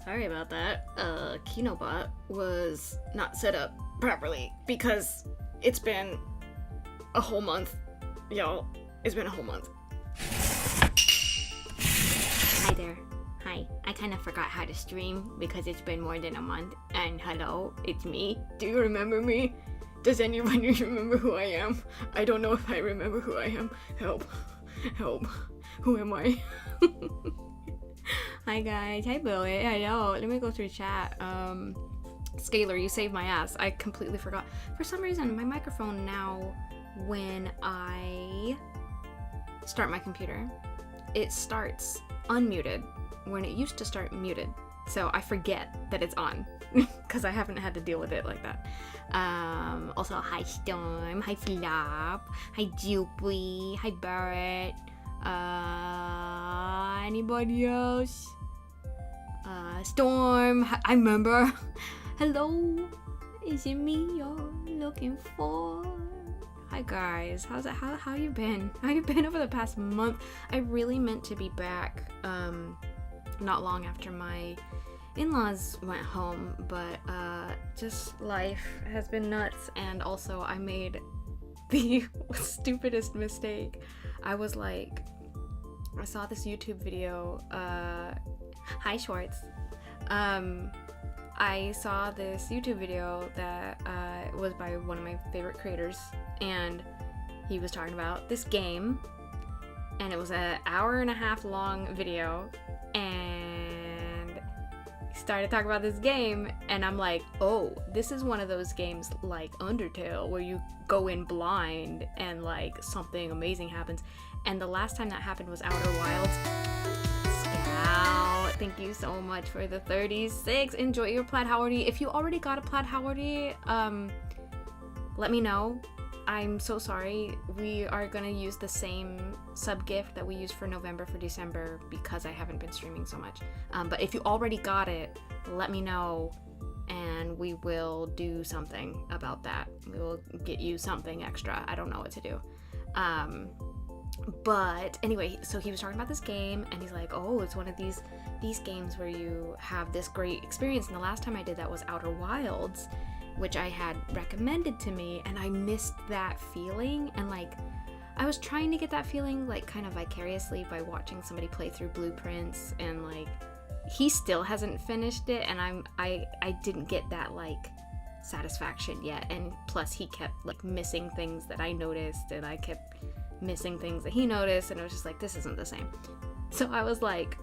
Sorry about that. Kinobot was not set up properly because it's been a whole month. Y'all, it's been a whole month. Hi there. Hi. I kind of forgot how to stream because it's been more than a month. And hello, it's me. Do you remember me? Does anybody remember who I am? I don't know if I remember who I am. Help. Help. Who am I? Hi guys. Hi Billy. Hello. Let me go through chat. Scalar, you saved my ass. I completely forgot. For some reason, my microphone now, when I start my computer, it starts unmuted when it used to start muted. So I forget that it's on because I haven't had to deal with it like that. Also, hi Storm, hi Flop, hi Jupy, hi Barrett. Anybody else? Storm, I remember. Hello, is it me you're looking for? Hi guys, how you been? How you been over the past month? I really meant to be back not long after my in-laws went home, but just life has been nuts. And also I made the stupidest mistake. I was like, I saw this YouTube video, hi Schwartz. I saw this YouTube video that was by one of my favorite creators, and he was talking about this game, and it was an hour and a half long video, and he started talking about this game, and I'm like, oh, this is one of those games like Undertale where you go in blind and like something amazing happens. And the last time that happened was Outer Wilds. Scout, thank you so much for the 36. Enjoy your Plaid Howardy. If you already got a Plaid Howardy, let me know. I'm so sorry. We are gonna use the same sub gift that we used for November for December because I haven't been streaming so much. But if you already got it, let me know and we will do something about that. We will get you something extra. I don't know what to do. But anyway, so he was talking about this game, and he's like, oh, it's one of these games where you have this great experience. And the last time I did that was Outer Wilds, which I had recommended to me, and I missed that feeling. And like, I was trying to get that feeling like kind of vicariously by watching somebody play through Blueprints, and like, he still hasn't finished it, and I didn't get that like satisfaction yet. And plus he kept like missing things that I noticed, and I kept missing things that he noticed, and it was just like, this isn't the same. So I was like,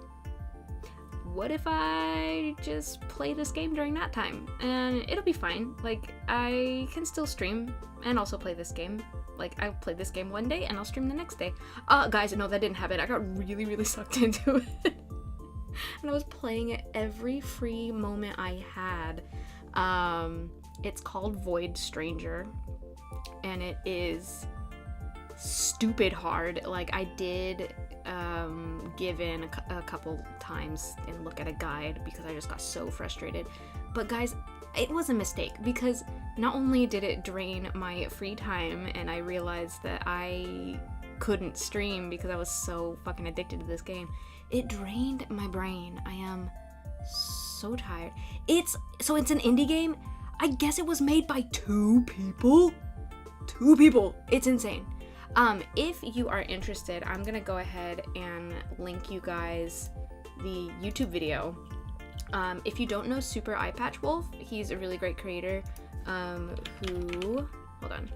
what if I just play this game during that time, and it'll be fine. Like, I can still stream and also play this game. Like, I'll play this game one day and I'll stream the next day. Guys, no, that didn't happen. I got really sucked into it. And I was playing it every free moment I had. It's called Void Stranger, and it is stupid hard. Like, I did give in a couple times and look at a guide because I just got so frustrated. But guys, it was a mistake because not only did it drain my free time, and I realized that I couldn't stream because I was so fucking addicted to this game, it drained my brain. I am so tired. It's an indie game. I guess it was made by two people. It's insane. If you are interested, I'm gonna go ahead and link you guys the YouTube video. If you don't know Super Eye Patch Wolf, he's a really great creator who, hold on,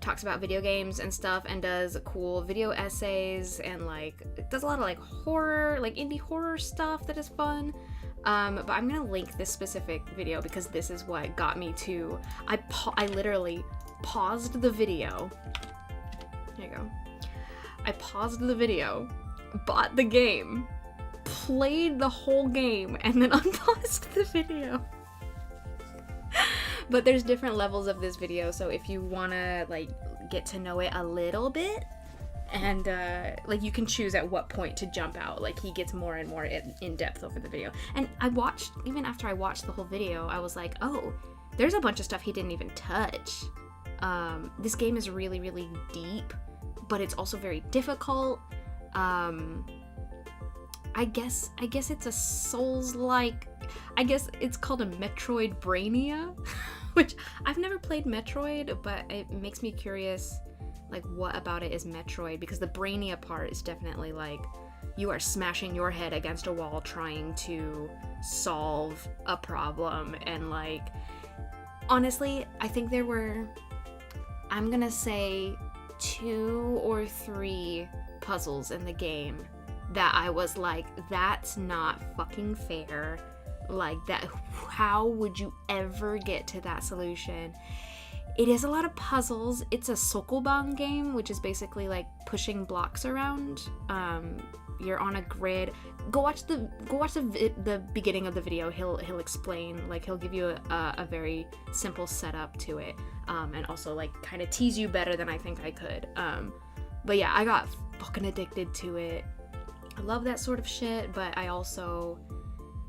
talks about video games and stuff, and does cool video essays, and like does a lot of like horror, like indie horror stuff that is fun. But I'm gonna link this specific video because this is what got me to, I literally paused the video. Here you go. I paused the video, bought the game, played the whole game, and then unpaused the video. But there's different levels of this video, so if you wanna like get to know it a little bit, and like you can choose at what point to jump out. Like, he gets more and more in depth over the video. And even after I watched the whole video, I was like, oh, there's a bunch of stuff he didn't even touch. This game is really deep, but it's also very difficult. I guess it's a Souls-like, I guess it's called a Metroidvania, which I've never played Metroid, but it makes me curious, like, what about it is Metroid, because the Brainia part is definitely like, you are smashing your head against a wall trying to solve a problem, and like, honestly, I think there were, I'm gonna say 2 or 3 puzzles in the game that I was like, that's not fucking fair. Like, that, how would you ever get to that solution? It is a lot of puzzles. It's a sokoban game, which is basically like pushing blocks around. You're on a grid. Go watch the beginning of the video. He'll explain, like he'll give you a very simple setup to it, and also like kind of tease you better than I think I could. But yeah, I got fucking addicted to it. I love that sort of shit, but I also,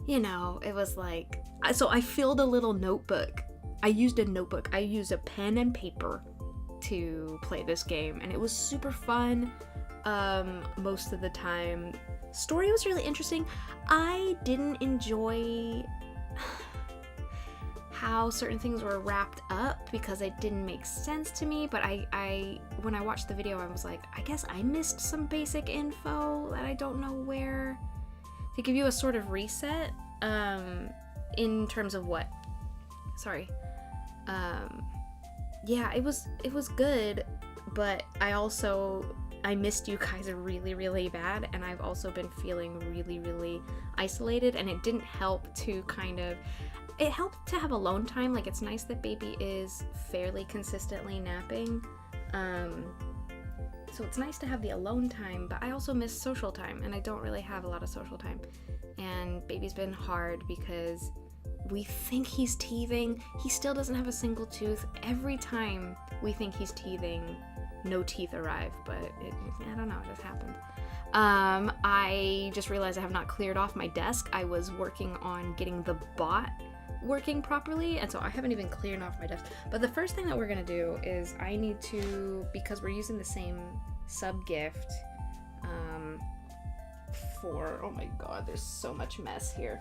you know, it was like, so I filled a little notebook. I used a notebook. I used a pen and paper to play this game, and it was super fun. Most of the time. Story was really interesting. I didn't enjoy how certain things were wrapped up because it didn't make sense to me, but I when I watched the video, I was like, I guess I missed some basic info that I don't know where. To give you a sort of reset, in terms of what? Sorry. Yeah, it was good, but I missed you guys really, really bad, and I've also been feeling really, really isolated, and it didn't help to it helped to have alone time. Like, it's nice that baby is fairly consistently napping, so it's nice to have the alone time, but I also miss social time, and I don't really have a lot of social time, and baby's been hard because we think he's teething. He still doesn't have a single tooth. Every time we think he's teething, no teeth arrive, but I don't know, it just happened. I just realized I have not cleared off my desk. I was working on getting the bot working properly, and so I haven't even cleared off my desk. But the first thing that we're gonna do is I need to, because we're using the same sub gift, oh my god, there's so much mess here.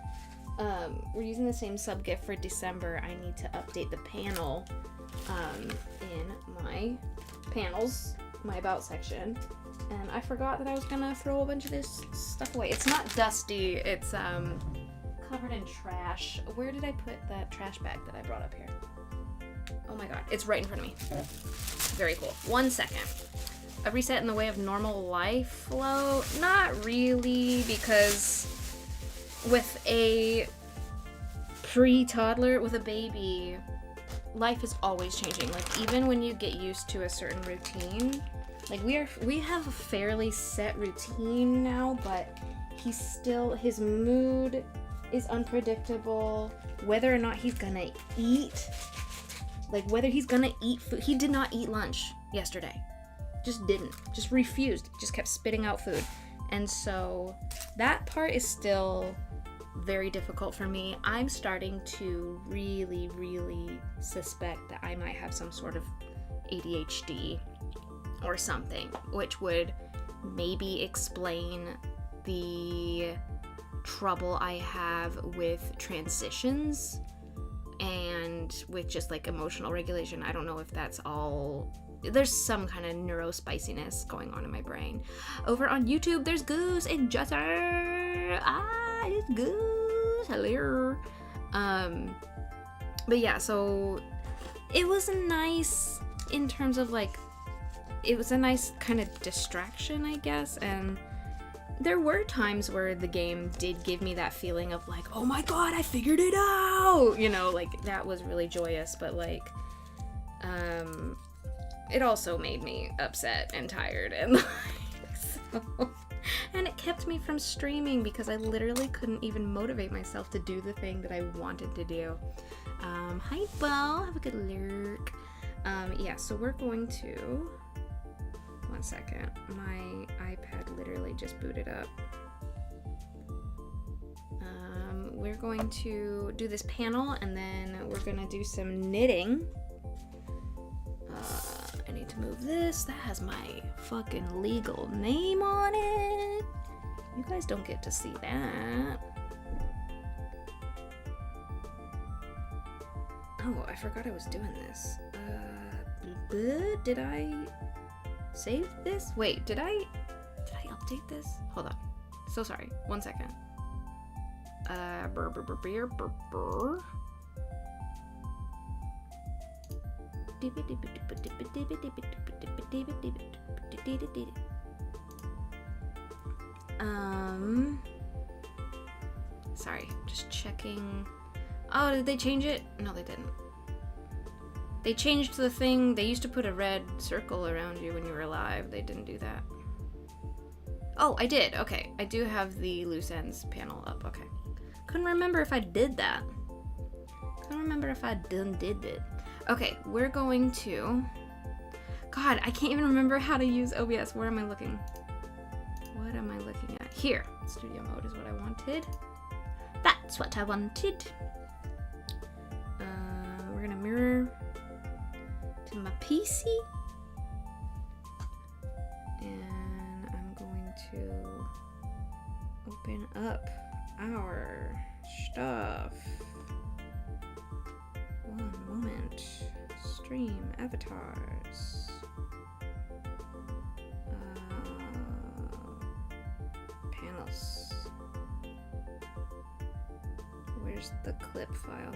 We're using the same sub gift for December. I need to update the panel in my panels, my about section, and I forgot that I was gonna throw a bunch of this stuff away. It's not dusty, it's covered in trash. Where did I put that trash bag that I brought up here? Oh my god, it's right in front of me. Very cool. 1 second. A reset in the way of normal life flow? Not really, because with a pre-toddler, with a baby, life is always changing. Like, even when you get used to a certain routine, like we have a fairly set routine now, but his mood is unpredictable. Whether or not he's gonna eat, like whether he's gonna eat food. He did not eat lunch yesterday. Just refused, just kept spitting out food. And so that part is still very difficult for me. I'm starting to really, really suspect that I might have some sort of ADHD or something, which would maybe explain the trouble I have with transitions and with just like emotional regulation. I don't know if that's all. There's some kind of neurospiciness going on in my brain. Over on YouTube, there's Goose and Jusser. It's Goose. Hello. But yeah, so it was nice in terms of like, it was a nice kind of distraction, I guess, and there were times where the game did give me that feeling of like, oh my god, I figured it out! You know, like, that was really joyous, but like, it also made me upset and tired, and like, so, and it kept me from streaming because I literally couldn't even motivate myself to do the thing that I wanted to do. Hi, Bo, have a good lurk. Yeah, so we're going to, 1 second, my iPad literally just booted up. We're going to do this panel, and then we're gonna do some knitting. I need to move this. That has my fucking legal name on it. You guys don't get to see that. Oh, I forgot I was doing this. Did I save this? Wait, did I update this? Hold on. So sorry. 1 second. Sorry, just checking. Oh, did they change it? No, they didn't. They changed the thing. They used to put a red circle around you when you were alive. They didn't do that. Oh, I did. Okay. I do have the loose ends panel up. Okay. Couldn't remember if I did that. Couldn't remember if I did it. Okay, we're going to... God, I can't even remember how to use OBS. Where am I looking? What am I looking at? Here. Studio mode is what I wanted. That's what I wanted. We're gonna mirror to my PC. And I'm going to open up our stuff. One moment. Stream avatars. Panels. Where's the clip file?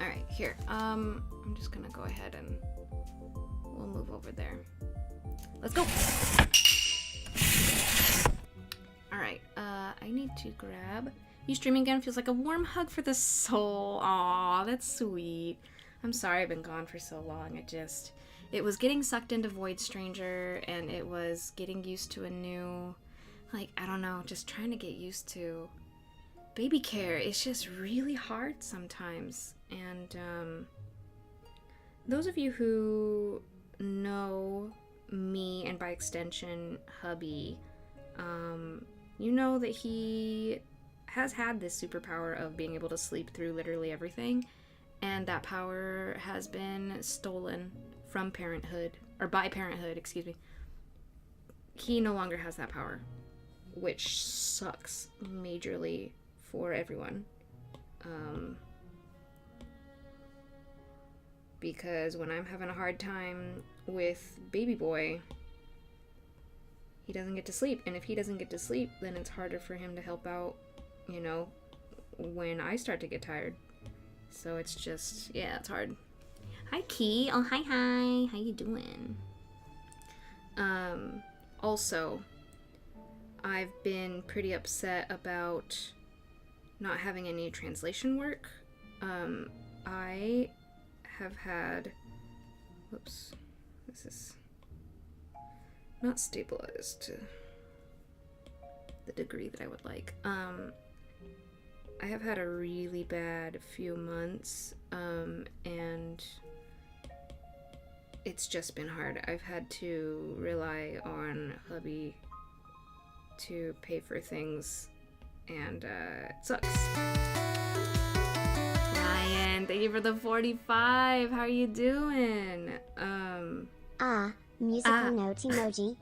Alright, here. I'm just gonna go ahead and we'll move over there. Let's go! Alright, I need to grab... You streaming again feels like a warm hug for the soul. Aw, that's sweet. I'm sorry I've been gone for so long. It was getting sucked into Void Stranger, and it was getting used to a new, like, I don't know, just trying to get used to baby care. It's just really hard sometimes. And those of you who know me, and by extension hubby, you know that he has had this superpower of being able to sleep through literally everything, and that power has been stolen from Parenthood, or by Parenthood, excuse me. He no longer has that power, which sucks majorly for everyone. Because when I'm having a hard time with baby boy, he doesn't get to sleep, and if he doesn't get to sleep, then it's harder for him to help out, you know, when I start to get tired. So it's just, yeah, it's hard. Hi, Key. Oh, hi. How you doing? Also, I've been pretty upset about not having any translation work. I have had... Whoops. This is not stabilized to the degree that I would like. I have had a really bad few months, and it's just been hard. I've had to rely on hubby to pay for things, and it sucks. Ryan, thank you for the 45. How are you doing? Musical note emoji.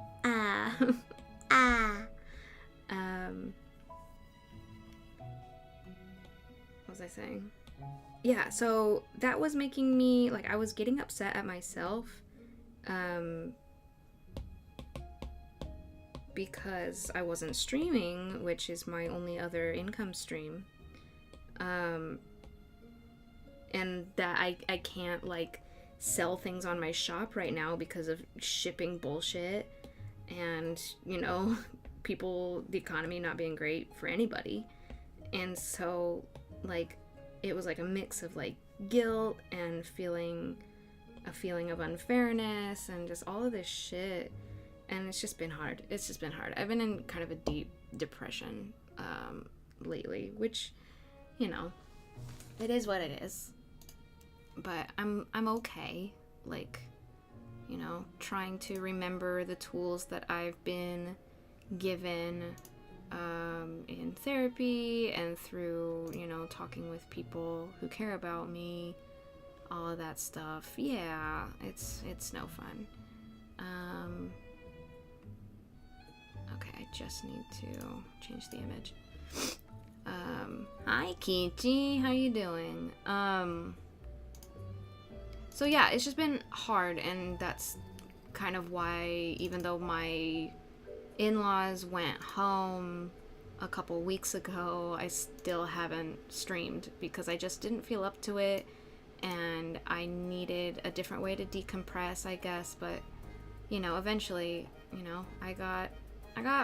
What was I saying? Yeah, so that was making me, like, I was getting upset at myself, because I wasn't streaming, which is my only other income stream, and that I can't, like, sell things on my shop right now because of shipping bullshit, and, you know, the economy not being great for anybody, and so, like, it was like a mix of, like, guilt and a feeling of unfairness and just all of this shit, and it's just been hard. I've been in kind of a deep depression lately, which, you know, it is what it is, but I'm okay, like, you know, trying to remember the tools that I've been given in therapy and through, you know, talking with people who care about me, all of that stuff. Yeah, it's no fun. Okay, I just need to change the image. Hi Kichi, how you doing? So yeah, it's just been hard, and that's kind of why, even though my in-laws went home a couple weeks ago, I still haven't streamed because I just didn't feel up to it, and I needed a different way to decompress, I guess. But, you know, eventually, you know, I got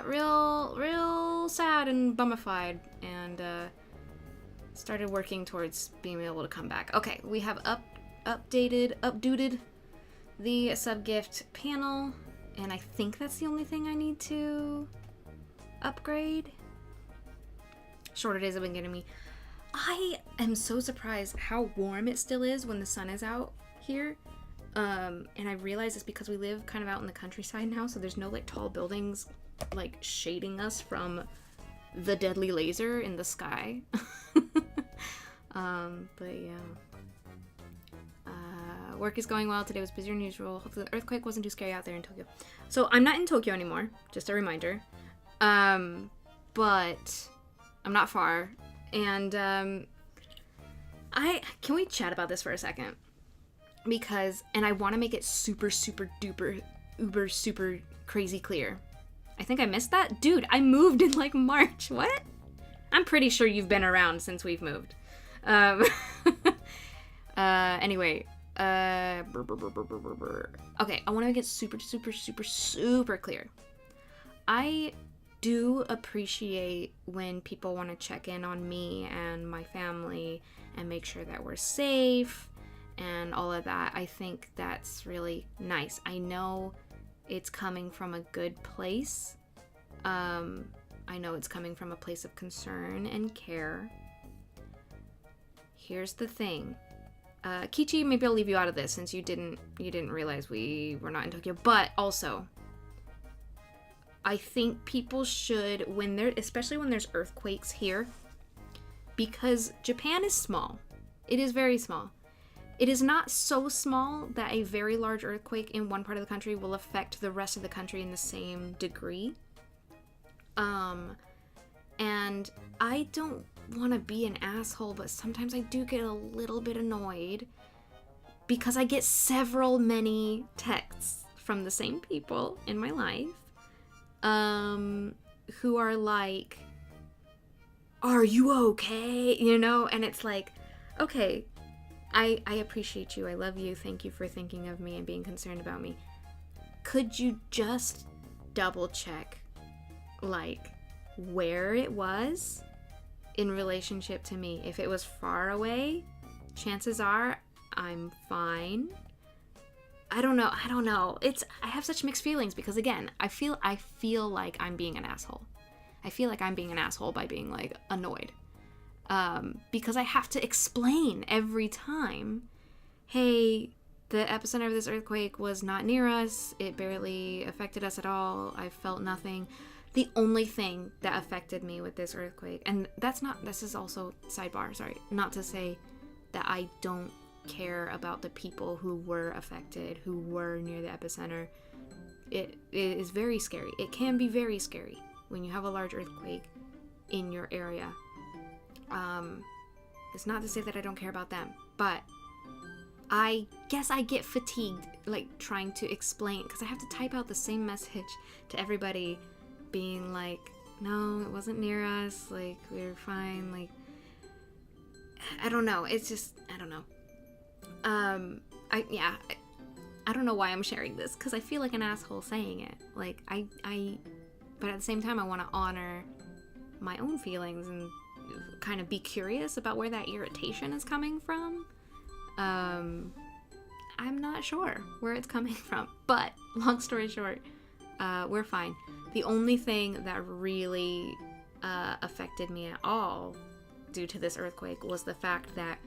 real sad and bummified, and started working towards being able to come back. Okay, we have updated the sub-gift panel, and I think that's the only thing I need to upgrade. Shorter days have been getting me. I am so surprised how warm it still is when the sun is out here. And I realize it's because we live kind of out in the countryside now, so there's no like tall buildings like shading us from the deadly laser in the sky. But yeah. Work is going well. Today was busier than usual. Hopefully the earthquake wasn't too scary out there in Tokyo. So I'm not in Tokyo anymore, just a reminder. But I'm not far. And can we chat about this for a second? Because, and I want to make it super duper uber super crazy clear. I think I missed that? Dude, I moved in like March. What? I'm pretty sure you've been around since we've moved. Anyway. Okay, I want to make it super clear. I do appreciate when people want to check in on me and my family and make sure that we're safe and all of that. I think that's really nice. I know it's coming from a good place. I know it's coming from a place of concern and care. Here's the thing. Kichi, maybe I'll leave you out of this since you didn't realize we were not in Tokyo. But also, I think people should, especially when there's earthquakes here, because Japan is small. It is very small. It is not so small that a very large earthquake in one part of the country will affect the rest of the country in the same degree. And I don't want to be an asshole, but sometimes I do get a little bit annoyed because I get many texts from the same people in my life who are like, are you okay? You know, and it's like, okay, I appreciate you. I love you. Thank you for thinking of me and being concerned about me. Could you just double check, like, where it was in relationship to me? If it was far away, chances are I'm fine. I don't know. I have such mixed feelings because, again, I feel like I'm being an asshole. I feel like I'm being an asshole by being, like, annoyed. Because I have to explain every time, hey, the epicenter of this earthquake was not near us. It barely affected us at all. I felt nothing. The only thing that affected me with this earthquake, and this is also sidebar, sorry, not to say that I don't care about the people who were affected, who were near the epicenter. It is very scary. It can be very scary when you have a large earthquake in your area. It's not to say that I don't care about them, but I guess I get fatigued, like, trying to explain, because I have to type out the same message to everybody being like, no, it wasn't near us, like, we were fine, like, I don't know, it's just, I don't know. I don't know why I'm sharing this, because I feel like an asshole saying it, like, but at the same time, I want to honor my own feelings and kind of be curious about where that irritation is coming from. I'm not sure where it's coming from, but long story short, we're fine. The only thing that really affected me at all due to this earthquake was the fact that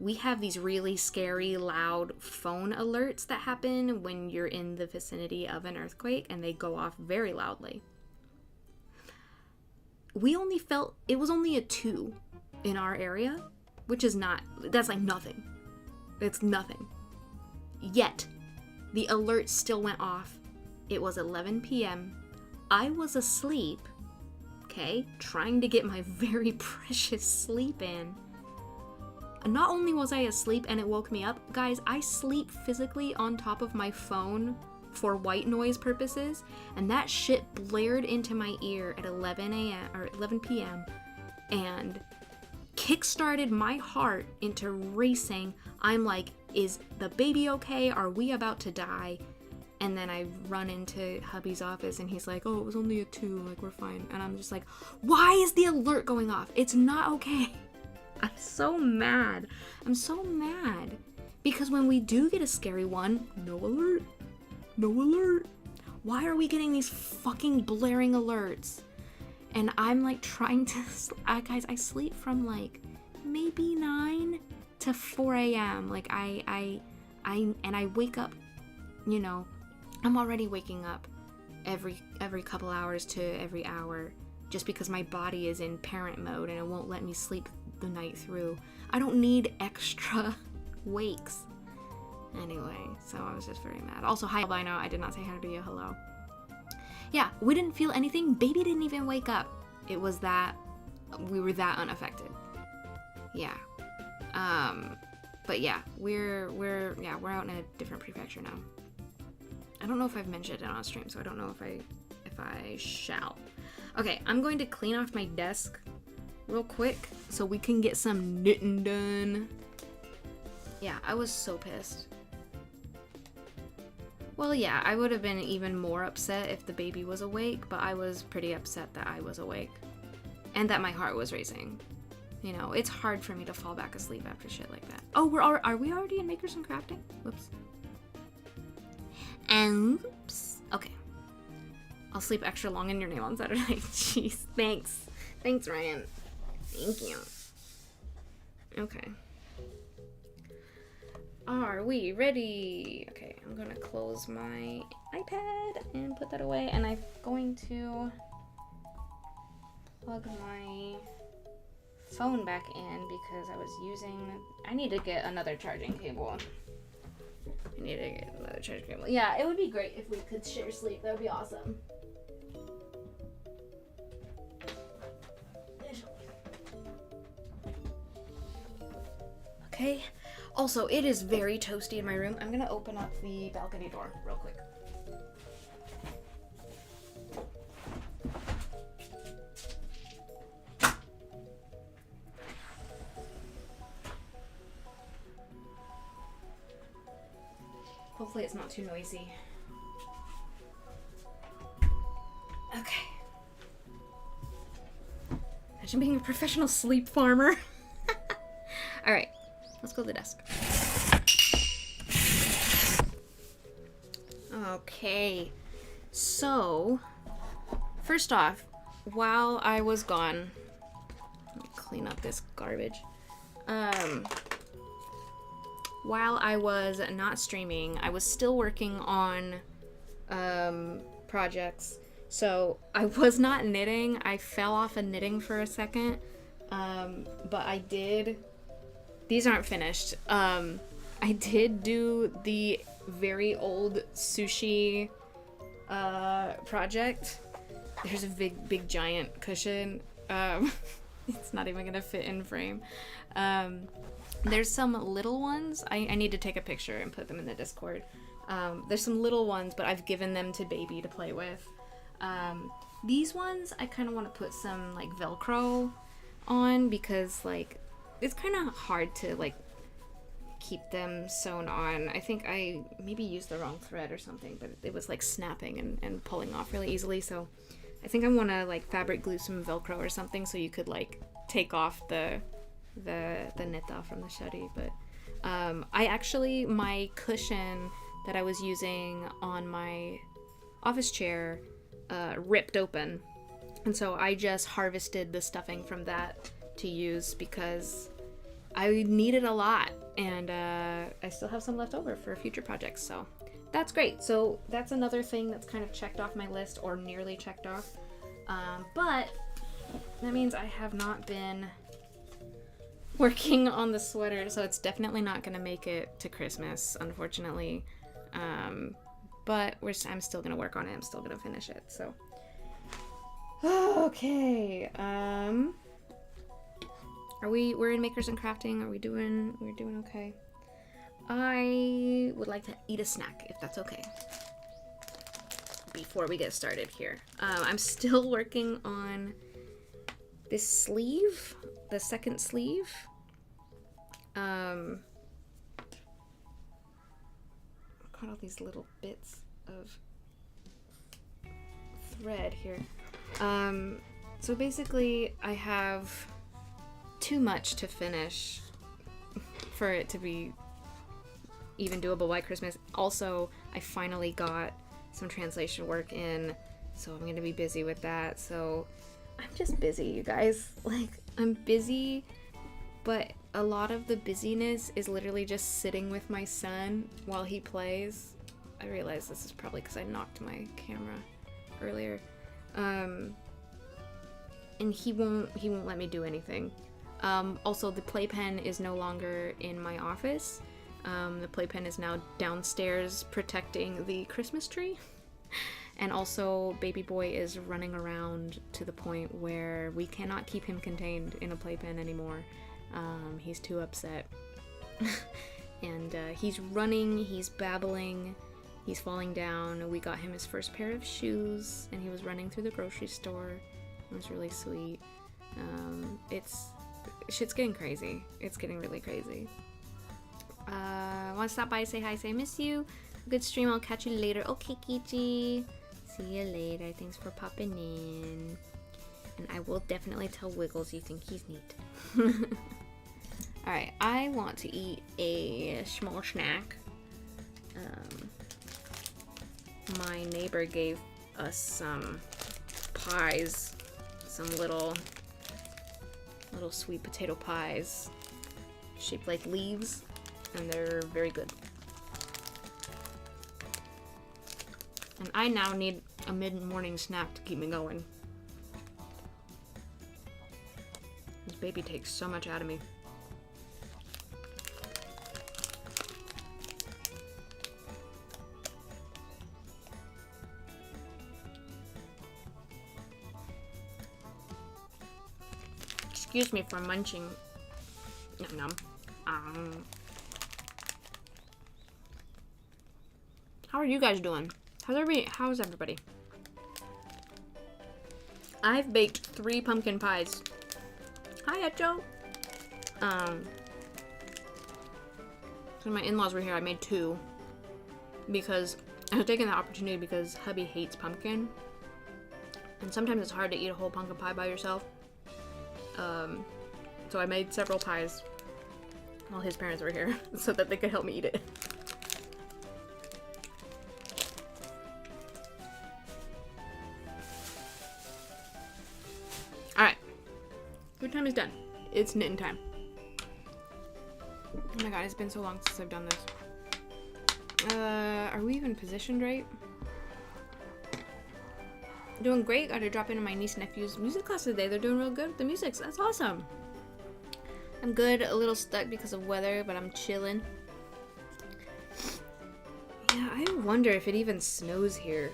we have these really scary, loud phone alerts that happen when you're in the vicinity of an earthquake, and they go off very loudly. It was only a 2 in our area, which is that's like nothing. It's nothing. Yet, the alert still went off. It was 11 p.m. I was asleep, okay, trying to get my very precious sleep in. Not only was I asleep and it woke me up, guys, I sleep physically on top of my phone for white noise purposes, and that shit blared into my ear at 11 p.m. and kickstarted my heart into racing. I'm like, is the baby okay? Are we about to die? And then I run into hubby's office and he's like, oh, it was only a 2, like, we're fine. And I'm just like, why is the alert going off? It's not okay. I'm so mad. Because when we do get a scary one, no alert. No alert. Why are we getting these fucking blaring alerts? And I'm like trying to, guys, I sleep from like maybe 9 to 4 a.m. Like I wake up, you know, I'm already waking up every couple hours to every hour just because my body is in parent mode and it won't let me sleep the night through. I don't need extra wakes. Anyway, so I was just very mad. Also, hi albino, I did not say hi to you, hello. Yeah, we didn't feel anything. Baby didn't even wake up. It was that we were that unaffected. Yeah. But yeah, we're out in a different prefecture now. I don't know if I've mentioned it on stream, so I don't know if I shall. Okay, I'm going to clean off my desk real quick so we can get some knitting done. Yeah, I was so pissed. Well, yeah, I would have been even more upset if the baby was awake, but I was pretty upset that I was awake. And that my heart was racing. You know, it's hard for me to fall back asleep after shit like that. Oh, are we already in Makers and Crafting? Whoops. And oops. Okay. I'll sleep extra long in your name on Saturday. Jeez, thanks. Thanks, Ryan. Thank you. Okay. Are we ready? Okay, I'm gonna close my iPad and put that away, and I'm going to plug my phone back in because I need to get another charging cable. Yeah, it would be great if we could share sleep. That would be awesome. Okay. Also, it is very toasty in my room. I'm gonna open up the balcony door real quick. Hopefully it's not too noisy. Okay. Imagine being a professional sleep farmer. Alright, let's go to the desk. Okay, so first off, while I was gone, let me clean up this garbage. While I was not streaming, I was still working on projects. So I was not knitting. I fell off of knitting for a second, but I did. These aren't finished. I did do the very old sushi project. There's a big giant cushion. It's not even gonna fit in frame. There's some little ones. I need to take a picture and put them in the Discord. There's some little ones, but I've given them to baby to play with. These ones I kind of want to put some like Velcro on because like it's kind of hard to like keep them sewn on. I think I maybe used the wrong thread or something, but it was like snapping and pulling off really easily. So I think I want to like fabric glue some Velcro or something so you could like take off the neta from the shutty. But I actually, my cushion that I was using on my office chair ripped open, and so I just harvested the stuffing from that to use because I needed a lot, and I still have some left over for future projects, so that's great. So that's another thing that's kind of checked off my list, or nearly checked off, but that means I have not been working on the sweater, so it's definitely not gonna make it to Christmas, unfortunately. But I'm still gonna work on it. I'm still gonna finish it. So okay. We're in Makers and Crafting. We're doing okay. I would like to eat a snack if that's okay before we get started here. I'm still working on this sleeve, the second sleeve. Got all these little bits of thread here. So basically I have too much to finish for it to be even doable by Christmas. Also, I finally got some translation work in, so I'm gonna be busy with that. So I'm just busy, you guys. Like, I'm busy, but a lot of the busyness is literally just sitting with my son while he plays. I realize this is probably because I knocked my camera earlier. And he won't let me do anything. Also, the playpen is no longer in my office. The playpen is now downstairs protecting the Christmas tree. And also, baby boy is running around to the point where we cannot keep him contained in a playpen anymore. He's too upset. And he's running, he's babbling, he's falling down. We got him his first pair of shoes, and he was running through the grocery store. It was really sweet. Shit's getting crazy. It's getting really crazy. Want to stop by, say hi, say I miss you. Good stream, I'll catch you later. Okay, Kichi. See you later. Thanks for popping in. And I will definitely tell Wiggles you think he's neat. Alright, I want to eat a small snack. My neighbor gave us some pies. Some little sweet potato pies. Shaped like leaves. And they're very good. And I now need a mid-morning snack to keep me going. This baby takes so much out of me. Excuse me for munching. Nom nom. How are you guys doing? How's everybody? I've baked 3 pumpkin pies. Hi, Echo. When my in-laws were here, I made 2 because I was taking the opportunity because hubby hates pumpkin, and sometimes it's hard to eat a whole pumpkin pie by yourself. So I made several pies while his parents were here so that they could help me eat it. Alright. Food time is done. It's knitting time. Oh my god, it's been so long since I've done this. Are we even positioned right? Doing great. Got to drop into my niece and nephew's music class today. They're doing real good with the music. So that's awesome. I'm good. A little stuck because of weather, but I'm chilling. Yeah, I wonder if it even snows here.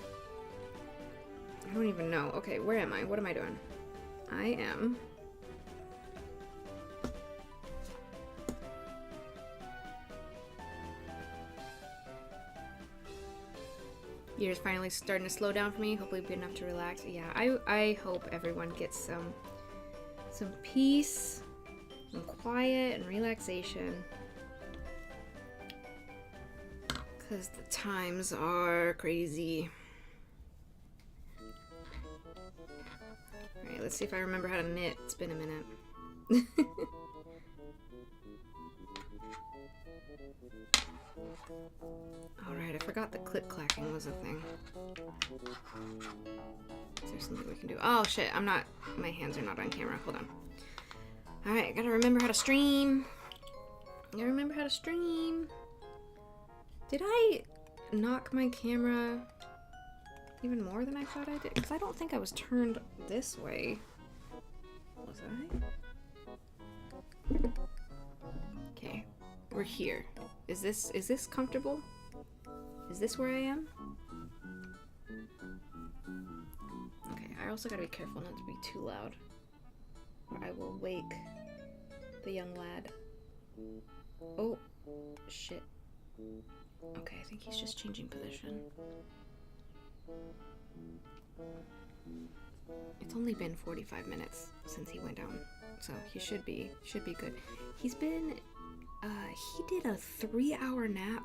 I don't even know. Okay, where am I? What am I doing? I am... Year's finally starting to slow down for me. Hopefully be enough to relax. Yeah, I hope everyone gets some peace and quiet and relaxation. Because the times are crazy. Alright, let's see if I remember how to knit. It's been a minute. Alright, I forgot the click clacking was a thing. Is there something we can do? Oh shit, my hands are not on camera. Hold on. Alright, gotta remember how to stream. Did I knock my camera even more than I thought I did? Because I don't think I was turned this way. Was I? Okay, we're here. Is this comfortable? Is this where I am? Okay, I also gotta be careful not to be too loud, or I will wake the young lad. Oh, shit. Okay, I think he's just changing position. It's only been 45 minutes since he went down, so he should be good. He's been, he did a 3-hour nap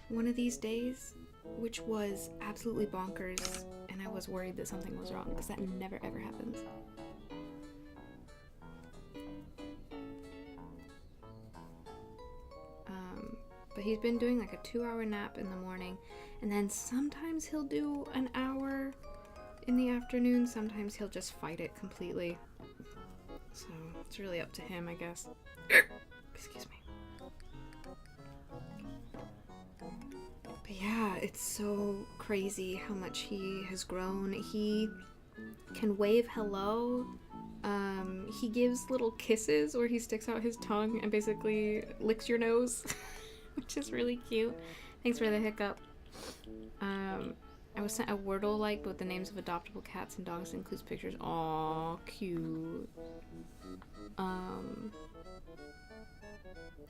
one of these days, which was absolutely bonkers, and I was worried that something was wrong, because that never ever happens. But he's been doing like a 2-hour nap in the morning, and then sometimes he'll do an hour in the afternoon. Sometimes he'll just fight it completely. So it's really up to him, I guess. Excuse me. But yeah, it's so crazy how much he has grown. He can wave hello. He gives little kisses where he sticks out his tongue and basically licks your nose, which is really cute. Thanks for the hiccup. I was sent a Wordle like with the names of adoptable cats and dogs. It includes pictures. Aw, cute.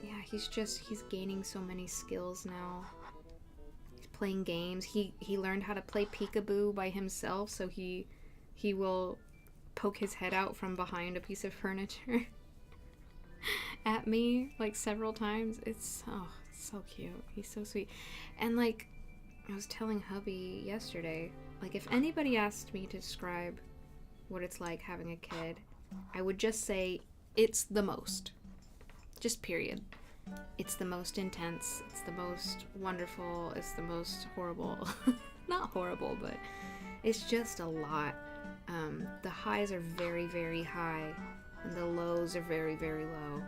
Yeah, he's gaining so many skills now. He's playing games. He learned how to play peekaboo by himself, so he will poke his head out from behind a piece of furniture at me like several times. It's so cute. He's so sweet. And like I was telling hubby yesterday, like if anybody asked me to describe what it's like having a kid, I would just say it's the most. Just period. It's the most intense. It's the most wonderful. It's the most horrible. Not horrible, but it's just a lot. The highs are very, very high, and the lows are very, very low.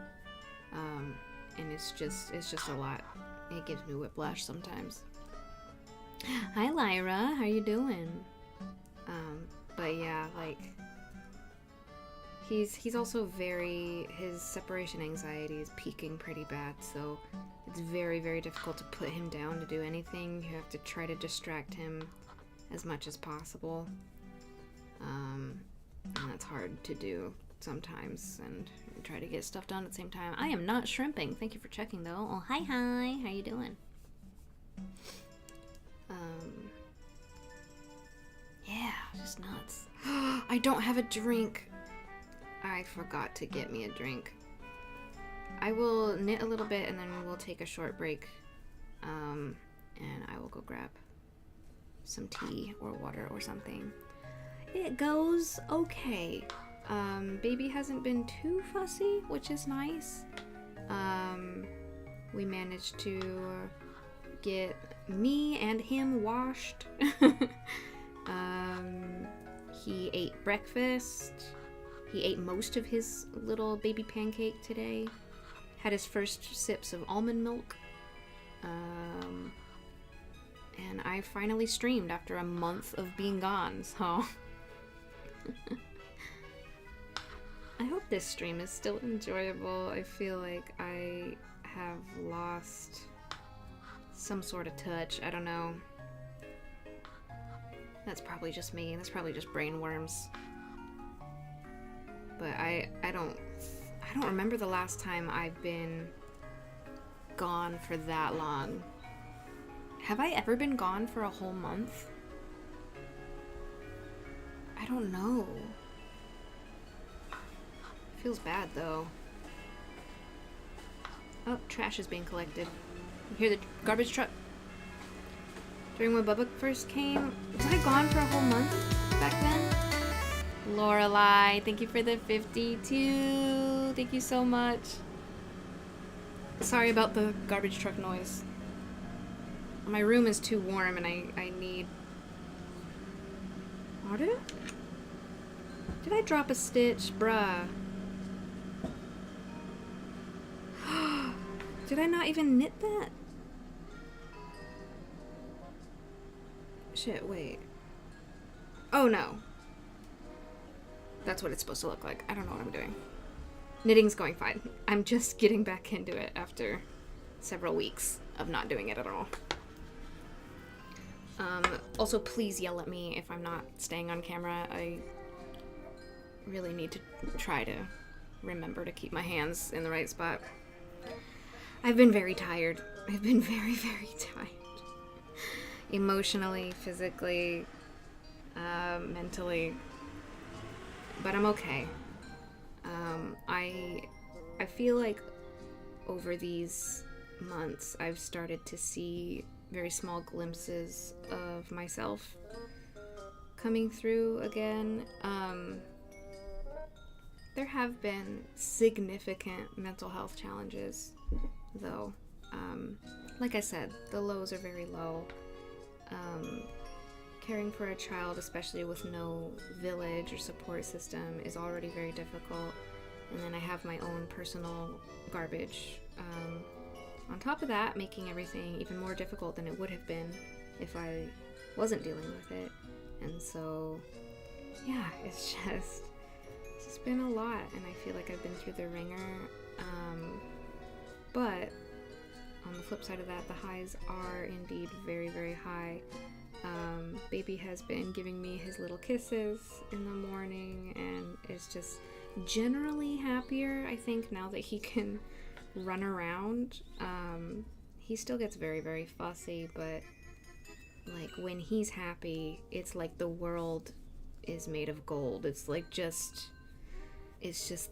And it's just a lot. It gives me whiplash sometimes. Hi, Lyra. How you doing? But yeah, like he's also his separation anxiety is peaking pretty bad, so it's very, very difficult to put him down to do anything. You have to try to distract him as much as possible. And that's hard to do sometimes, and try to get stuff done at the same time. I am not shrimping. Thank you for checking, though. Oh, hi. How you doing? Yeah, just nuts. I don't have a drink. I forgot to get me a drink. I will knit a little bit, and then we'll take a short break. And I will go grab some tea or water or something. It goes okay. Baby hasn't been too fussy, which is nice. We managed to get me and him washed. He ate breakfast. He ate most of his little baby pancake today. Had his first sips of almond milk. And I finally streamed after a month of being gone, so... I hope this stream is still enjoyable. I feel like I have lost some sort of touch. I don't know. That's probably just me. That's probably just brain worms. But I don't remember the last time I've been gone for that long. Have I ever been gone for a whole month? I don't know. Feels bad though. Oh, trash is being collected. You hear the garbage truck? During when Bubba first came, was I gone for a whole month back then? Lorelai, thank you for the 52. Thank you so much. Sorry about the garbage truck noise. My room is too warm and I need... What did I drop a stitch? Bruh. Did I not even knit that? Shit, wait. Oh no. That's what it's supposed to look like. I don't know what I'm doing. Knitting's going fine. I'm just getting back into it after several weeks of not doing it at all. Also, please yell at me if I'm not staying on camera. I really need to try to remember to keep my hands in the right spot. I've been very tired. I've been very, very tired. Emotionally, physically, mentally. But I'm okay. I feel like over these months I've started to see very small glimpses of myself coming through again. There have been significant mental health challenges, though. Like I said, the lows are very low. Caring for a child, especially with no village or support system, is already very difficult. And then I have my own personal garbage. On top of that, making everything even more difficult than it would have been if I wasn't dealing with it. And so, yeah, it's just been a lot, and I feel like I've been through the ringer. But on the flip side of that, the highs are indeed very, very high. Baby has been giving me his little kisses in the morning and is just generally happier, I think, now that he can run around. He still gets very, very fussy, but like when he's happy, it's like the world is made of gold. It's just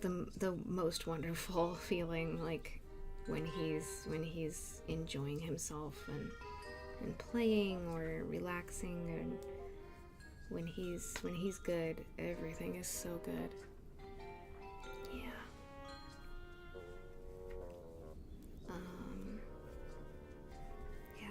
the most wonderful feeling, like when he's enjoying himself and playing or relaxing, and when he's good, everything is so good. Yeah. Yeah.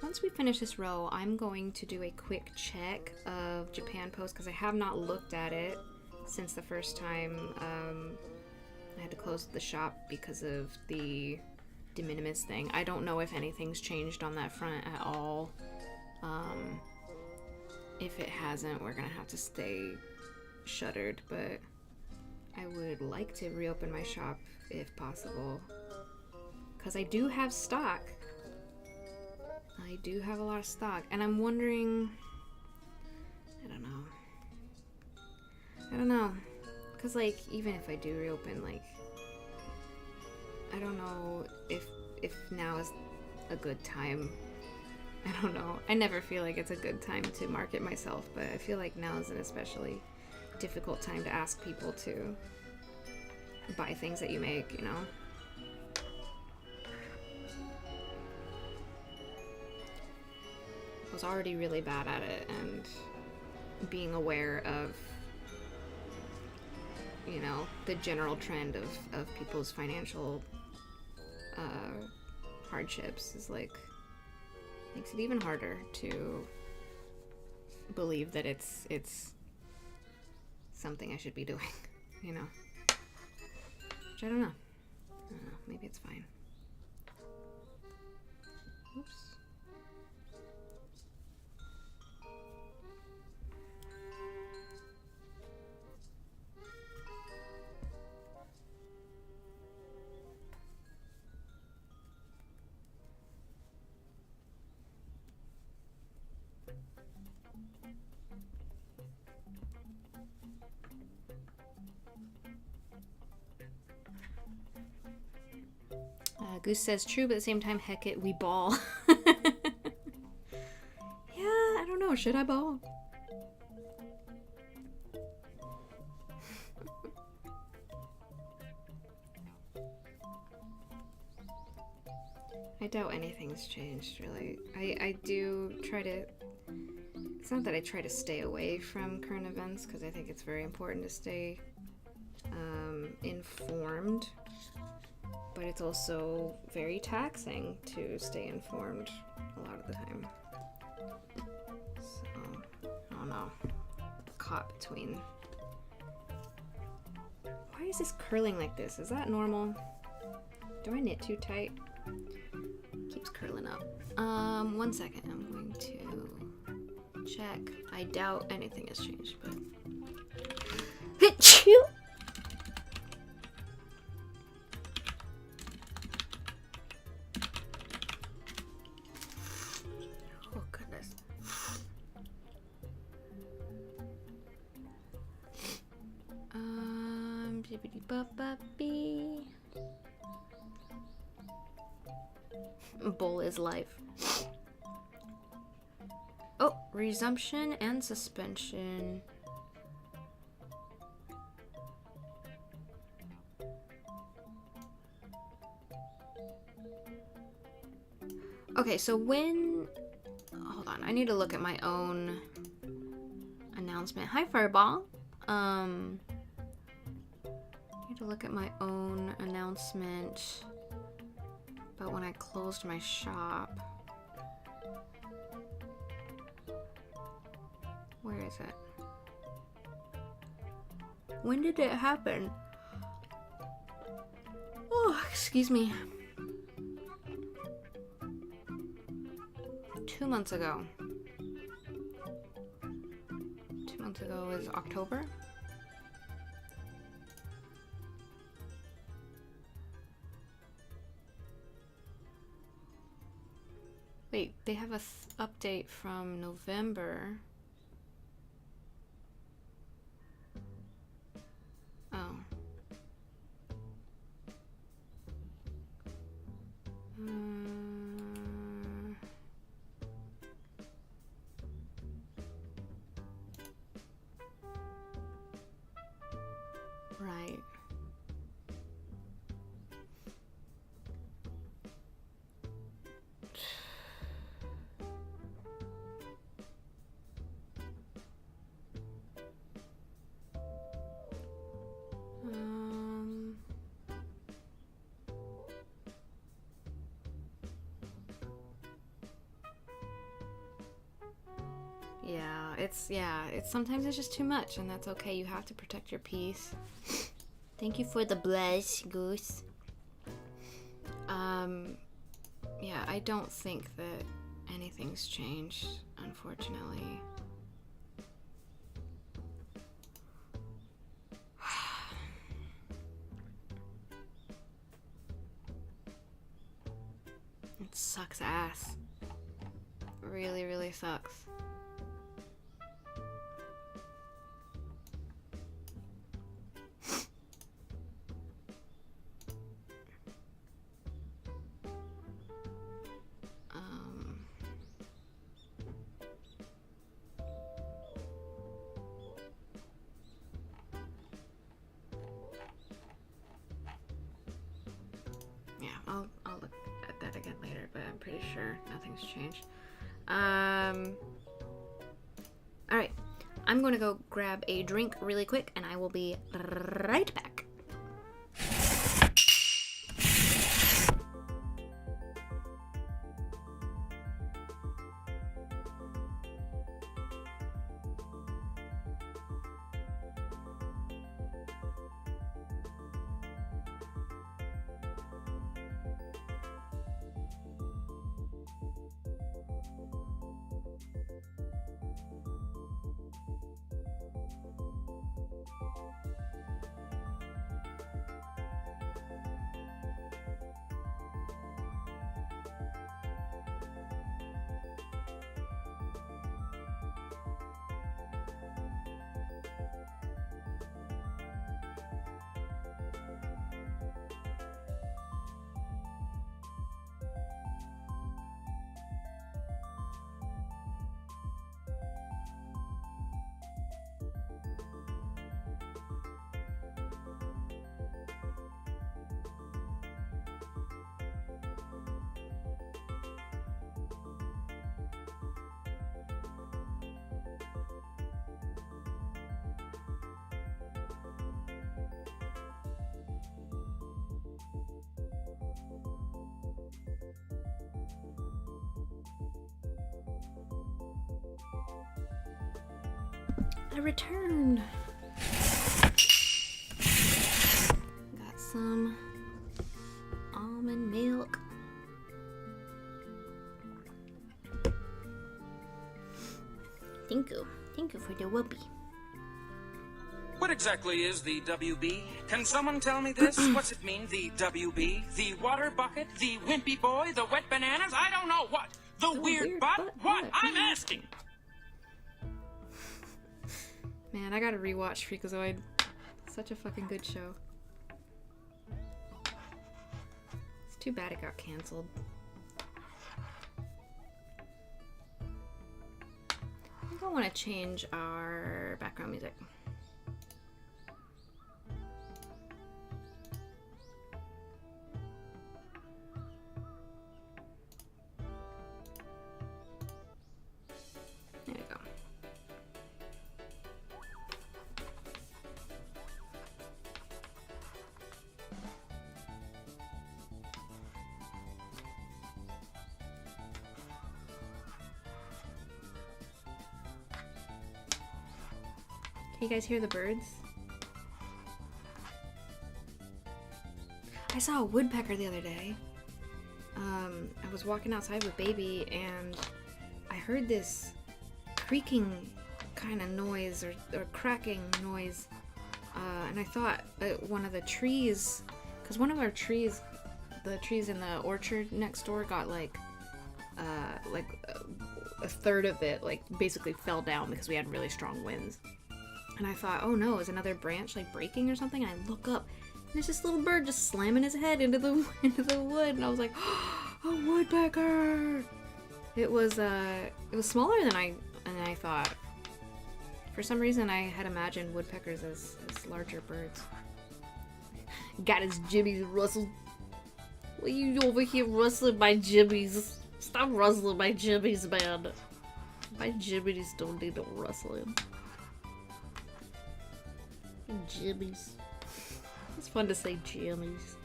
Once we finish this row, I'm going to do a quick check of Japan Post because I have not looked at it since the first time. I had to close the shop because of the de minimis thing. I don't know if anything's changed on that front at all. If it hasn't, we're gonna have to stay shuttered, but I would like to reopen my shop if possible because I do have stock. I do have a lot of stock, and I'm wondering, I don't know, because like even if I do reopen, like I don't know if now is a good time. I don't know. I never feel like it's a good time to market myself, but I feel like now is an especially difficult time to ask people to buy things that you make, you know? I was already really bad at it, and being aware of, you know, the general trend of people's financial hardships is like makes it even harder to believe that it's something I should be doing, you know. Which I don't know. Maybe it's fine. Oops. Goose says true, but at the same time, heck it, we ball. Yeah, I don't know. Should I ball? I doubt anything's changed, really. I do try to... It's not that I try to stay away from current events, because I think it's very important to stay informed. But it's also very taxing to stay informed a lot of the time. So, I don't know. Caught between... Why is this curling like this? Is that normal? Do I knit too tight? Keeps curling up. 1 second. I'm going to check. I doubt anything has changed, but... Hit you! Bull is life. Oh, resumption and suspension. Okay, so when... Hold on, I need to look at my own announcement. Hi, Fireball. I need to look at my own announcement about when I closed my shop. Where is it? When did it happen? Oh, excuse me. 2 months ago. 2 months ago is October. Wait, they have a update from November. Oh. Right. It's sometimes it's just too much, and that's okay. You have to protect your peace. Thank you for the blush, Goose. Yeah, I don't think that anything's changed, unfortunately. It sucks ass. Really, really sucks. I'll look at that again later, but I'm pretty sure nothing's changed. Alright, I'm going to go grab a drink really quick, and I will be right back. I returned. Got some almond milk. Thank you. Thank you for the whoopee. What exactly is the WB? Can someone tell me this? What's it mean, the WB? The water bucket? The wimpy boy? The wet bananas? I don't know what. The weird butt? What? I'm asking. Man, I gotta rewatch Freakazoid. Such a fucking good show. It's too bad it got canceled. I think I want to change our background music. There we go. Can you guys hear the birds? I saw a woodpecker the other day. I was walking outside with baby and I heard this creaking kind of noise or cracking noise. And I thought one of the trees, because one of our trees, the trees in the orchard next door got like a third of it like basically fell down because we had really strong winds. And I thought, oh no, is another branch like breaking or something? And I look up and there's this little bird just slamming his head into the wood, and I was like, oh, a woodpecker! It was smaller than I thought. For some reason, I had imagined woodpeckers as larger birds. Got his jibbies rustled. What are you over here rustling my jibbies? Stop rustling my jibbies, man. My jibbies don't need no rustling. Jibbies. It's fun to say jimmies.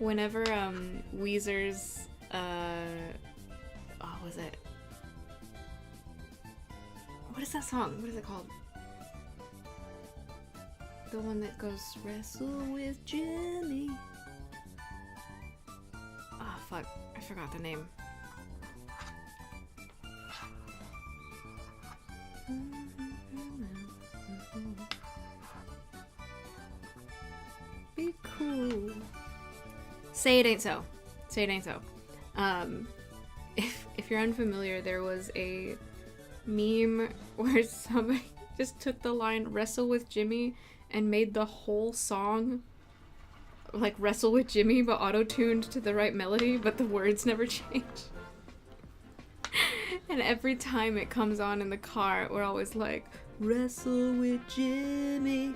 Whenever Weezer's what was it? What is that song? What is it called? The one that goes wrestle with Jimmy. Oh fuck, I forgot the name. Be cool. Say It Ain't So. Say It Ain't So. If you're unfamiliar, there was a meme where somebody just took the line "wrestle with Jimmy" and made the whole song like "wrestle with Jimmy" but auto-tuned to the right melody, but the words never change. And every time it comes on in the car, we're always like, wrestle with Jimmy,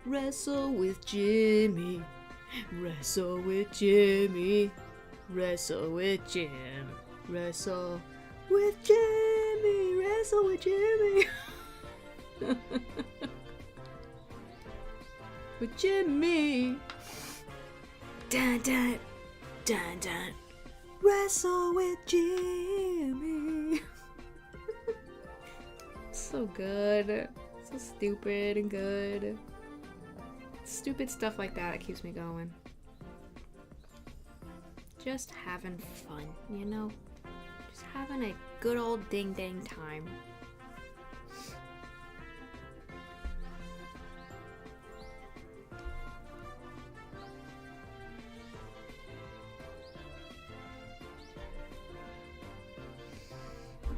wrestle with Jimmy, wrestle with Jimmy, wrestle with Jim, wrestle with Jimmy, wrestle with Jimmy. With Jimmy. Dun dun dun dun. Wrestle with Jimmy. So good. So stupid and good. Stupid stuff like that keeps me going. Just having fun, you know? Just having a good old ding dang time.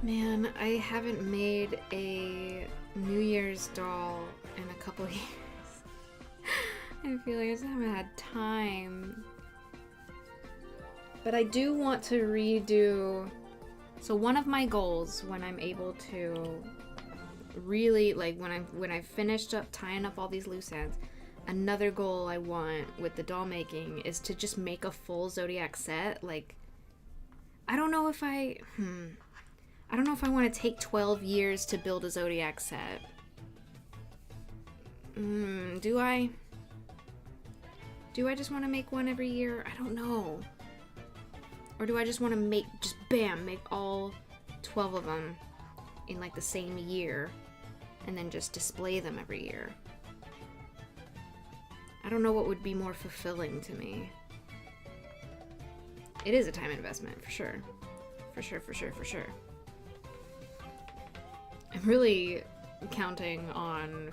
Man, I haven't made a New Year's doll in a couple years. I feel like I just haven't had time. But I do want to redo... So one of my goals when I'm able to really, like when I've finished up tying up all these loose ends, another goal I want with the doll making is to just make a full Zodiac set. Like, I don't know if I want to take 12 years to build a Zodiac set. Do I? Do I just want to make one every year? I don't know. Or do I just want to make all 12 of them in like the same year and then just display them every year? I don't know what would be more fulfilling to me. It is a time investment, for sure. For sure. I'm really counting on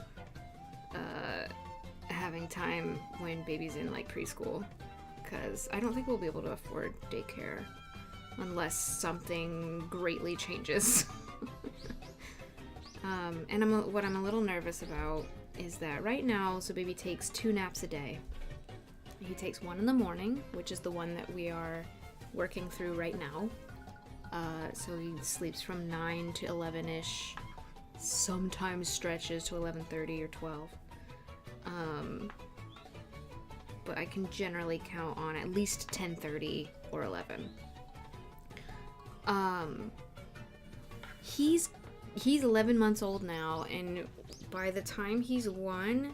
having time when baby's in like preschool, because I don't think we'll be able to afford daycare unless something greatly changes. And what I'm a little nervous about is that right now, so baby takes 2 naps a day. He takes one in the morning, which is the one that we are working through right now. So he sleeps from 9 to 11-ish, sometimes stretches to 11:30 or 12. But I can generally count on at least 10:30 or 11. He's 11 months old now, and by the time he's 1,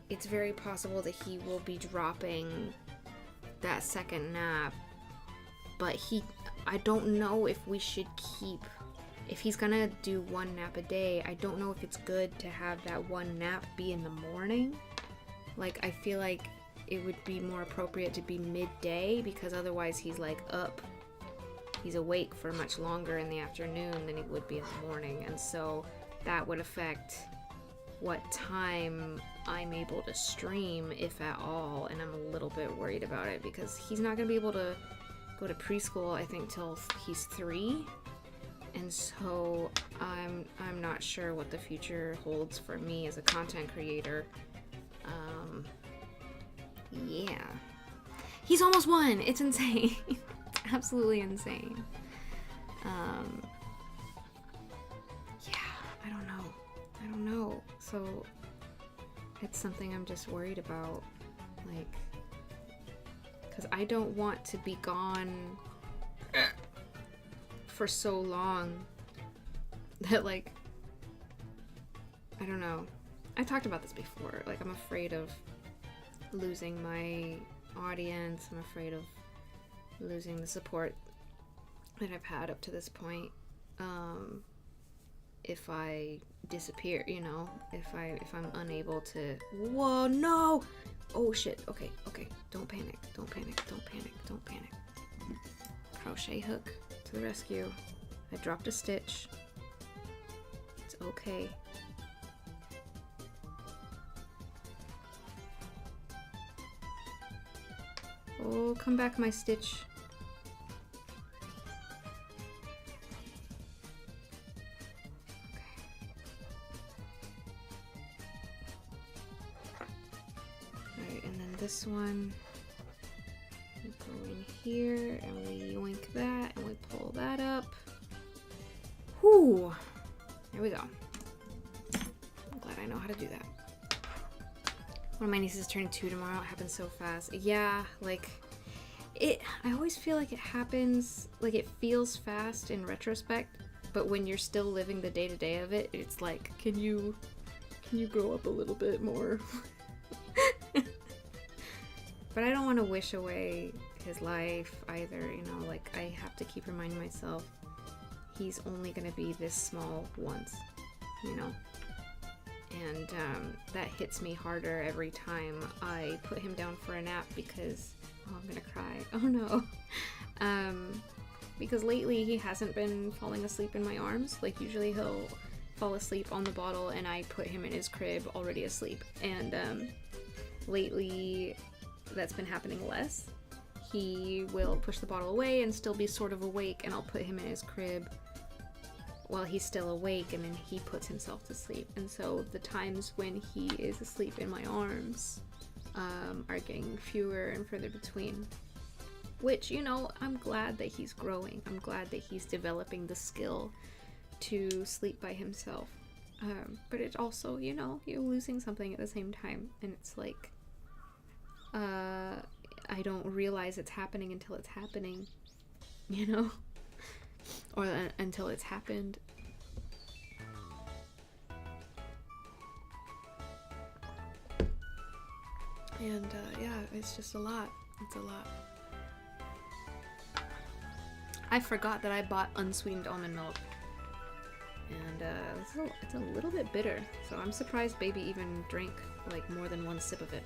it's very possible that he will be dropping that second nap. But I don't know if we should keep if he's gonna do one nap a day, I don't know if it's good to have that one nap be in the morning. Like, I feel like it would be more appropriate to be midday, because otherwise he's like up. He's awake for much longer in the afternoon than he would be in the morning, and so that would affect what time I'm able to stream, if at all, and I'm a little bit worried about it because he's not gonna be able to go to preschool, I think, till he's 3, and so I'm not sure what the future holds for me as a content creator. Yeah. He's almost 1! It's insane. It's absolutely insane. Yeah, I don't know. So, it's something I'm just worried about. Like, because I don't want to be gone for so long that, like, I don't know. I talked about this before. Like, I'm afraid of losing my audience. I'm afraid of losing the support that I've had up to this point. If I disappear, you know, if I'm unable to. Whoa, no! Oh shit. Okay. Don't panic. Crochet hook to the rescue. I dropped a stitch. It's okay. Oh, come back, my stitch. Alright, and then this one, we go in here, and we yoink that, and we pull that up. Whew! There we go. I'm glad I know how to do that. One of my nieces is turning 2 tomorrow. It happens so fast. Yeah, like, I always feel like it happens, like, it feels fast in retrospect, but when you're still living the day-to-day of it, it's like, can you grow up a little bit more? But I don't want to wish away his life either, you know, like, I have to keep reminding myself he's only gonna be this small once, you know? And that hits me harder every time I put him down for a nap because, oh, I'm gonna cry. Oh no. Because lately he hasn't been falling asleep in my arms. Like, usually he'll fall asleep on the bottle and I put him in his crib already asleep. And lately that's been happening less. He will push the bottle away and still be sort of awake, and I'll put him in his crib while he's still awake, and then he puts himself to sleep. And so the times when he is asleep in my arms are getting fewer and further between. Which, you know, I'm glad that he's growing. I'm glad that he's developing the skill to sleep by himself. But it's also, you know, you're losing something at the same time. And it's like, I don't realize it's happening until it's happening, you know? Or until it's happened. And yeah, it's just a lot. It's a lot. I forgot that I bought unsweetened almond milk. And it's a little bit bitter. So I'm surprised baby even drank like more than one sip of it.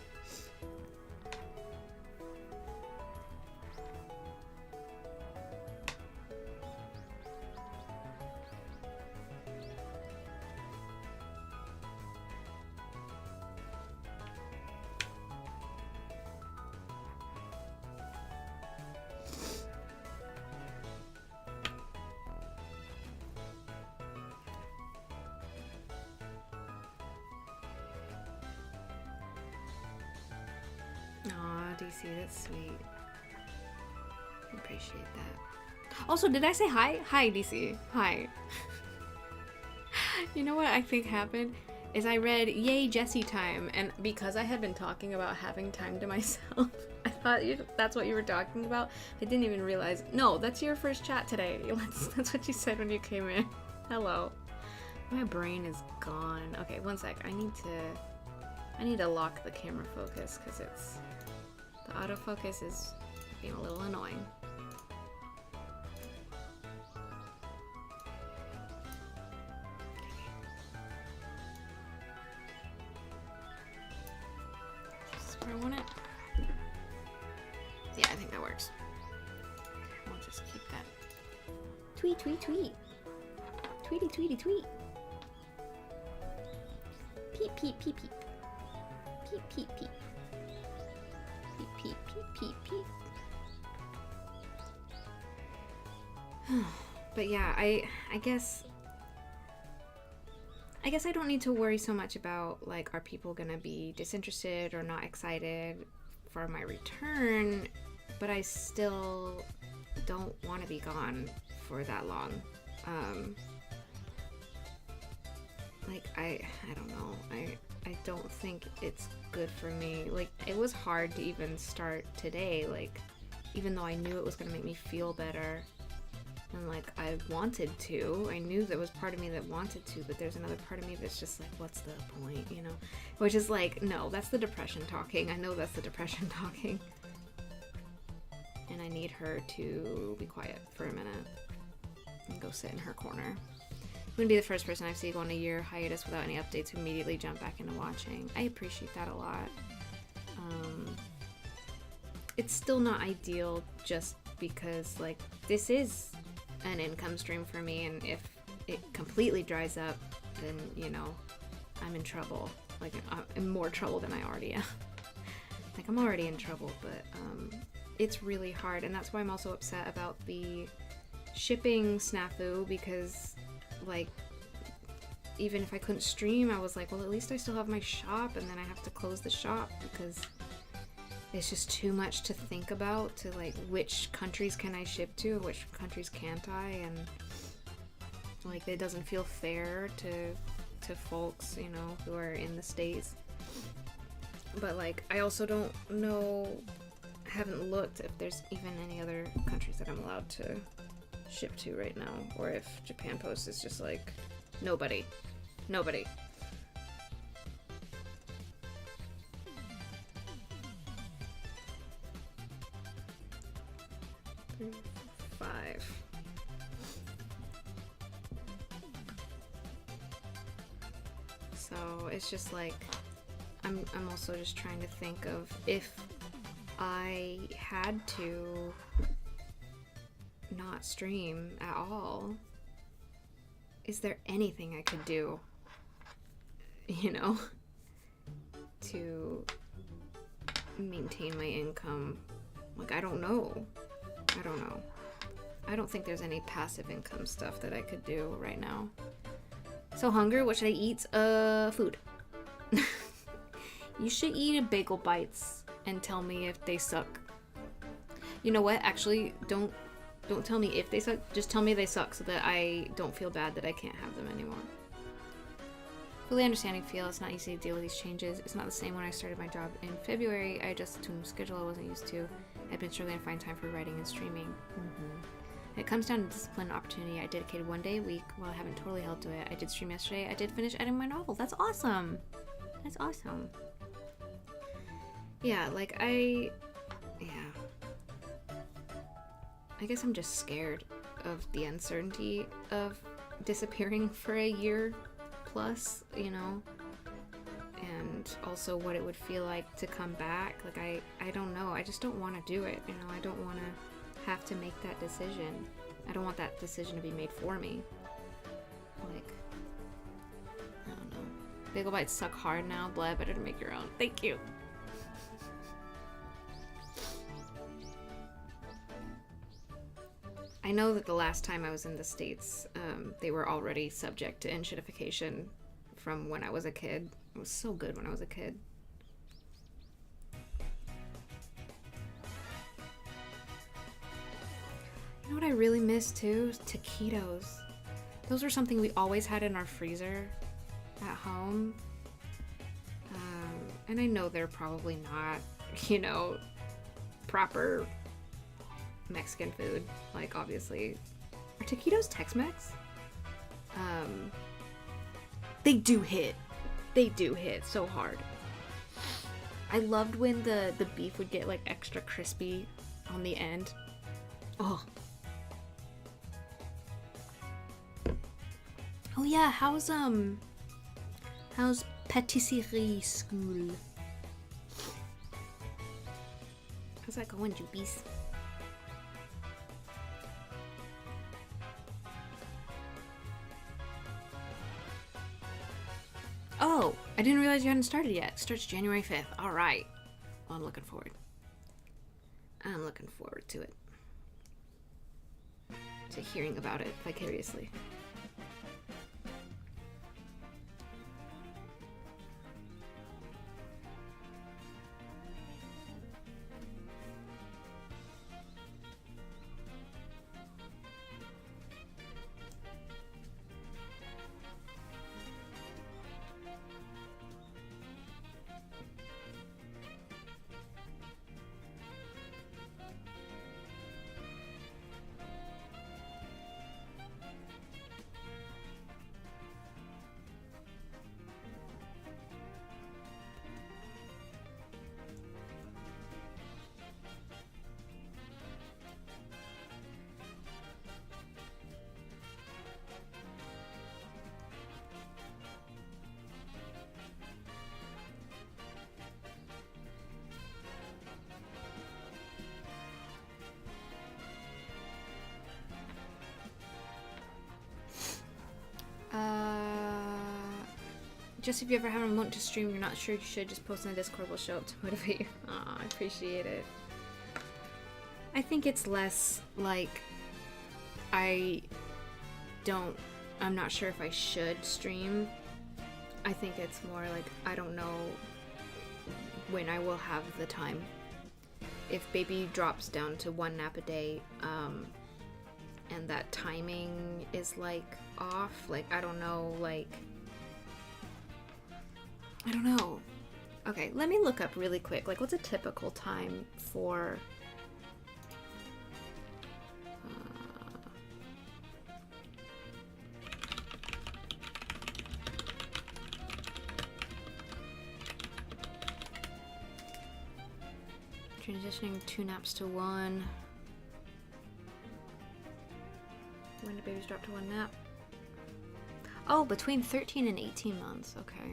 Aw, DC, that's sweet. I appreciate that. Also, did I say hi? Hi, DC. Hi. You know what I think happened? Is I read, yay, Jessie time, and because I had been talking about having time to myself, I thought that's what you were talking about. I didn't even realize. No, that's your first chat today. That's what you said when you came in. Hello. My brain is gone. Okay, one sec. I need to lock the camera focus because the autofocus is being a little annoying. Yeah, I think that works. We'll just keep that. Tweet, tweet, tweet. Tweety, tweety, tweet. Peep, peep, peep, peep. Peep, peep, peep. Peep, peep, peep, peep, peep. But yeah, I guess I don't need to worry so much about, like, are people gonna be disinterested or not excited for my return, but I still don't want to be gone for that long. Like, I don't know. I don't think it's good for me. Like, it was hard to even start today, like, even though I knew it was gonna make me feel better. And, like, I wanted to. I knew there was part of me that wanted to, but there's another part of me that's just like, what's the point, you know? Which is like, no, that's the depression talking. I know that's the depression talking. And I need her to be quiet for a minute and go sit in her corner. I'm gonna be the first person I see go on a year hiatus without any updates to immediately jump back into watching. I appreciate that a lot. It's still not ideal just because, like, this is an income stream for me, and if it completely dries up, then, you know, I'm in trouble. Like, I'm in more trouble than I already am. Like, I'm already in trouble, but it's really hard, and that's why I'm also upset about the shipping snafu, because, like, even if I couldn't stream, I was like, well, at least I still have my shop, and then I have to close the shop because it's just too much to think about, to, like, which countries can I ship to, which countries can't I, and, like, it doesn't feel fair to folks, you know, who are in the States. But, like, I also don't know, haven't looked if there's even any other countries that I'm allowed to ship to right now, or if Japan Post is just like, nobody. 3, 5. So it's just like, I'm also just trying to think of if I had to not stream at all, is there anything I could do, you know, to maintain my income? Like, I don't know. I don't think there's any passive income stuff that I could do right now. So hunger, what should I eat? Food. You should eat bagel bites and tell me if they suck. You know what? Actually, don't tell me if they suck. Just tell me they suck so that I don't feel bad that I can't have them anymore. Fully understanding feel it's not easy to deal with these changes. It's not the same when I started my job in February. I adjusted to a schedule I wasn't used to. I've been struggling to find time for writing and streaming. It comes down to discipline and opportunity. I dedicated one day a week. While I haven't totally held to it, I did stream yesterday. I did finish editing my novel. That's awesome. That's awesome. Yeah, like, I guess I'm just scared of the uncertainty of disappearing for a year plus, you know, and also what it would feel like to come back. Like, I don't know. I just don't want to do it, you know. I don't want to have to make that decision. I don't want that decision to be made for me. Like, I don't know. Bagel bites suck hard now. Blah, better to make your own. Thank you. I know that the last time I was in the States, they were already subject to enshittification from when I was a kid. It was so good when I was a kid. You know what I really miss too? Taquitos. Those were something we always had in our freezer at home. And I know they're probably not, you know, proper Mexican food. Like, obviously. Are taquitos Tex-Mex? They do hit. They do hit so hard. I loved when the beef would get, like, extra crispy on the end. Oh. Oh yeah, how's patisserie school? How's that going, Jupies? Oh, I didn't realize you hadn't started yet. It starts January 5th. All right. Well, I'm looking forward. I'm looking forward to it. To hearing about it vicariously. Just if you ever have a moment to stream, you're not sure you should, just post in the Discord, will show up to motivate you. Aw, I appreciate it. I think it's less like I'm not sure if I should stream. I think it's more like I don't know when I will have the time. If baby drops down to 1 nap a day, and that timing is like off, like I don't know, like I don't know. Okay, let me look up really quick. Like, what's a typical time for... transitioning 2 naps to 1. When do babies drop to 1 nap? Oh, between 13 and 18 months. Okay.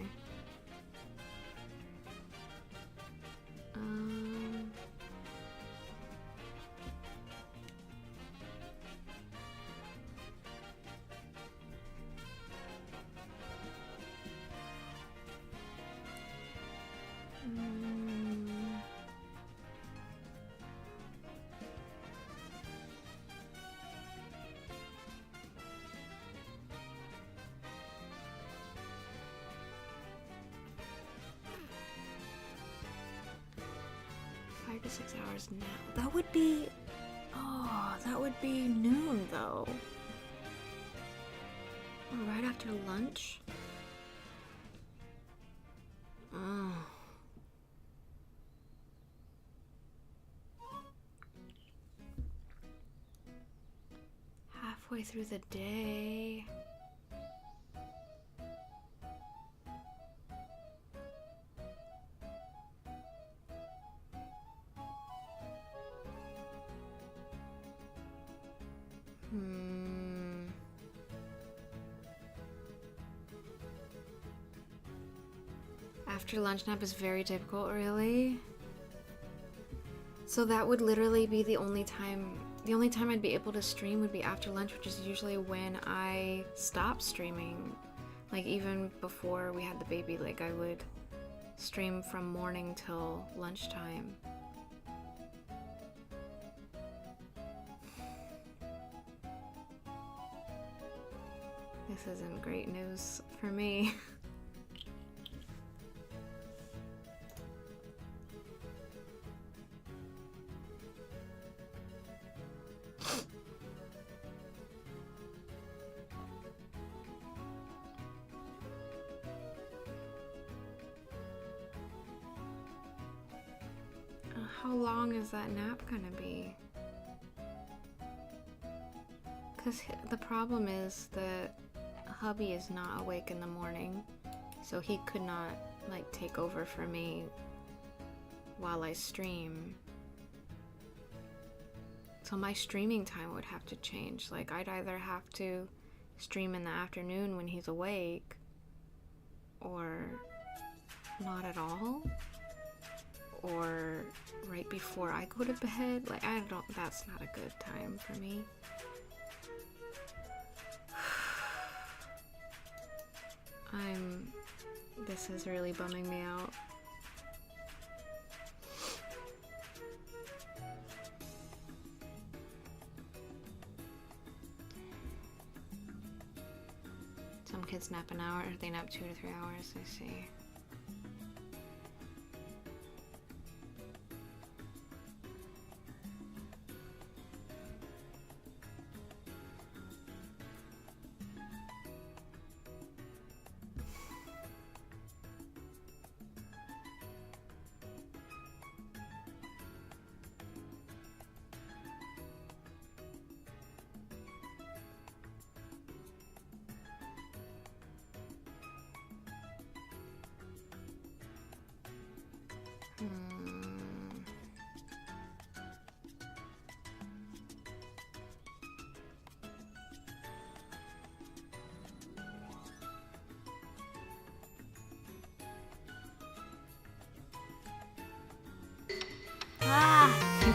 To 6 hours now. That would be... Oh, that would be noon, though. Or right after lunch? Oh. Halfway through the day... After lunch nap is very difficult, really? So that would literally be the only time I'd be able to stream would be after lunch, which is usually when I stop streaming. Like even before we had the baby, like I would stream from morning till lunchtime. This isn't great news for me. How long is that nap gonna be? Because the problem is that hubby is not awake in the morning, so he could not like take over for me while I stream. So my streaming time would have to change. Like I'd either have to stream in the afternoon when he's awake, or not at all, or right before I go to bed. Like, that's not a good time for me. This is really bumming me out. Some kids nap an hour, they nap 2 to 3 hours, I see.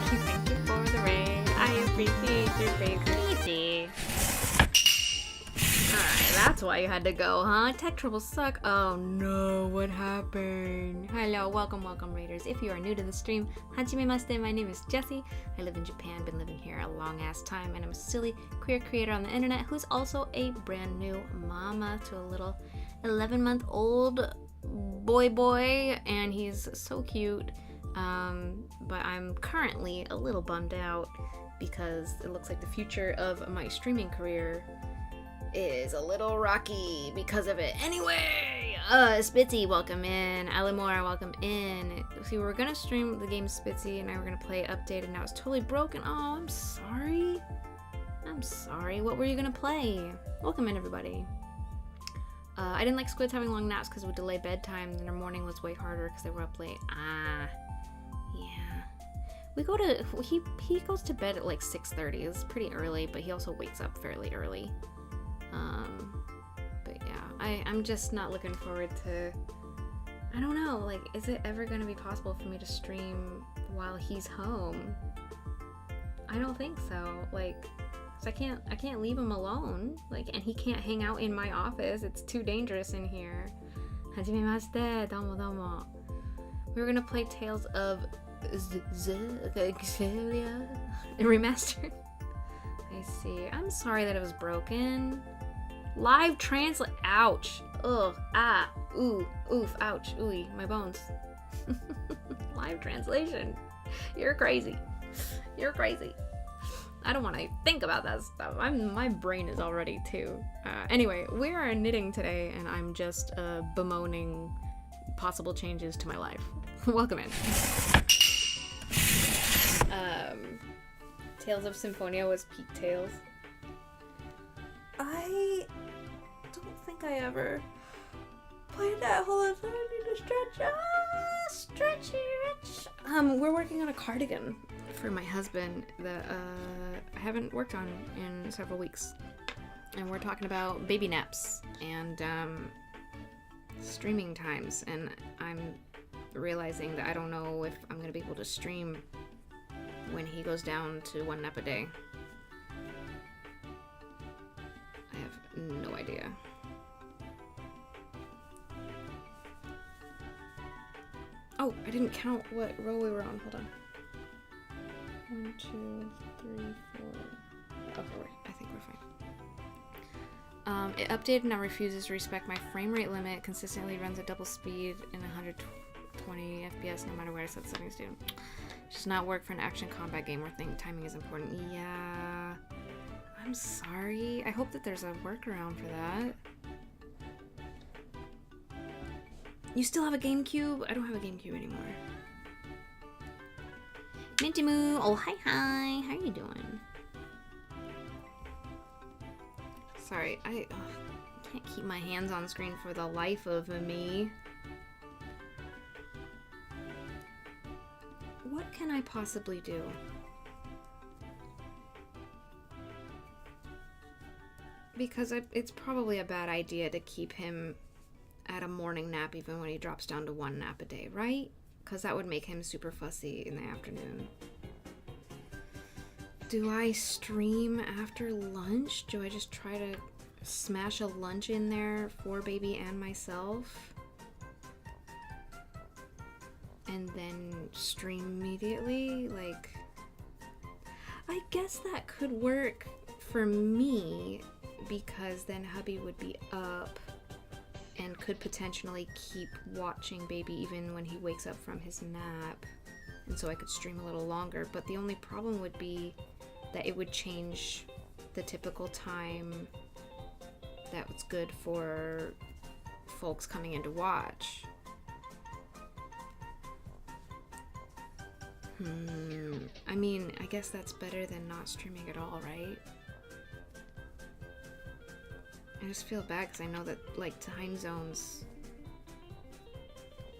Thank you for the raid. I appreciate your favorite. Easy. Alright, that's why you had to go, huh? Tech troubles suck. Oh no, what happened? Hello, welcome raiders. If you are new to the stream, hajimemashite, my name is Jessie. I live in Japan, been living here a long ass time, and I'm a silly queer creator on the internet who's also a brand new mama to a little 11-month-old boy, and he's so cute. But I'm currently a little bummed out because it looks like the future of my streaming career is a little rocky because of it. Anyway, Spitzy, welcome in. Alimora, welcome in. See, we were gonna stream the game Spitzy and I were gonna play Update and now it's totally broken. Oh, I'm sorry. I'm sorry. What were you gonna play? Welcome in, everybody. I didn't like squids having long naps because it would delay bedtime, and their morning was way harder because they were up late. Yeah. He goes to bed at like 6:30. It's pretty early, but he also wakes up fairly early. But yeah, I'm just not looking forward to, I don't know, like, is it ever gonna be possible for me to stream while he's home? I don't think so. Like, 'cause I can't leave him alone. Like, and he can't hang out in my office. It's too dangerous in here. Hajimemashite, domo domo. We were gonna play Tales of Xillia remastered. I see. I'm sorry that it was broken. Live translate. Ouch. Ugh. Ah. Ooh. Oof. Ouch. Ooey. My bones. Live translation. You're crazy. You're crazy. I don't want to think about that stuff. My brain is already too. Anyway, we are knitting today, and I'm just bemoaning possible changes to my life. Welcome in. Tales of Symphonia was peak Tales. I don't think I ever played that. Hold on, I need to stretch. Stretchy rich. We're working on a cardigan for my husband that I haven't worked on in several weeks. And we're talking about baby naps and streaming times, and I'm realizing that I don't know if I'm gonna be able to stream when he goes down to 1 nap a day. I have no idea. Oh, I didn't count what row we were on. Hold on. 1, 2, 3, 4. Okay, I think we're fine. It updated and now refuses to respect my frame rate limit. Consistently runs at double speed in 120 FPS no matter where I set settings to. Does not work for an action combat game where timing is important. Yeah. I'm sorry. I hope that there's a workaround for that. You still have a GameCube? I don't have a GameCube anymore. Minty Moo! Oh, hi. How are you doing? Sorry, I can't keep my hands on screen for the life of me. What can I possibly do? Because it's probably a bad idea to keep him at a morning nap even when he drops down to 1 nap a day, right? because that would make him super fussy in the afternoon. Do I stream after lunch? Do I just try to smash a lunch in there for baby and myself? And then stream immediately? Like, I guess that could work for me, because then hubby would be up and could potentially keep watching baby even when he wakes up from his nap. And so I could stream a little longer, but the only problem would be that it would change the typical time that was good for folks coming in to watch. I mean, I guess that's better than not streaming at all, right? I just feel bad because I know that, like, time zones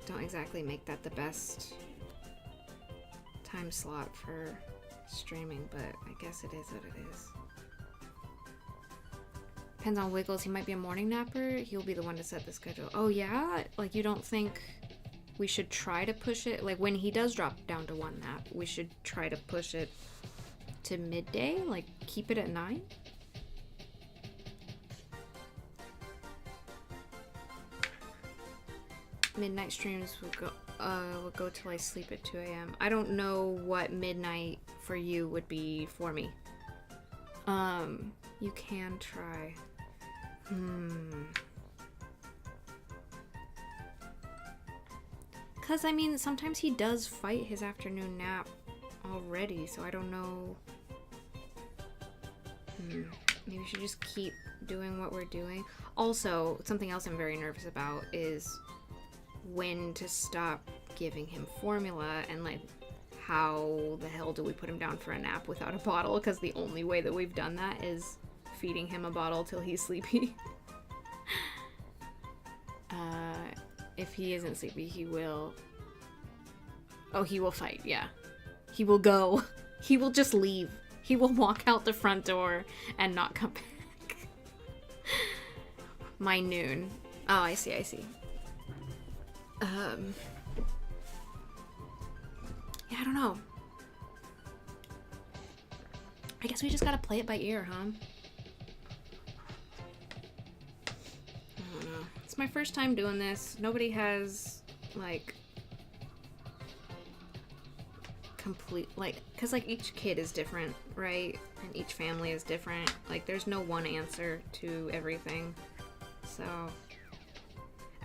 don't exactly make that the best time slot for streaming, but I guess it is what it is. Depends on Wiggles. He might be a morning napper. He'll be the one to set the schedule. Oh, yeah? Like, you don't think we should try to push it? Like, when he does drop down to one nap, we should try to push it to midday? Like, keep it at 9? Midnight streams will go till I sleep at 2 a.m. I don't know what midnight for you would be for me. You can try. Cause I mean, sometimes he does fight his afternoon nap already, so I don't know. Maybe we should just keep doing what we're doing. Also, something else I'm very nervous about is when to stop giving him formula, and like, how the hell do we put him down for a nap without a bottle? Because the only way that we've done that is feeding him a bottle till he's sleepy. If he isn't sleepy, he will... Oh, he will fight, yeah. He will go. He will just leave. He will walk out the front door and not come back. My noon. Oh, I see. Yeah, I don't know. I guess we just gotta play it by ear, huh? I don't know. It's my first time doing this. Nobody has, like, complete, like, because, like, each kid is different, right? And each family is different. Like, there's no one answer to everything. So,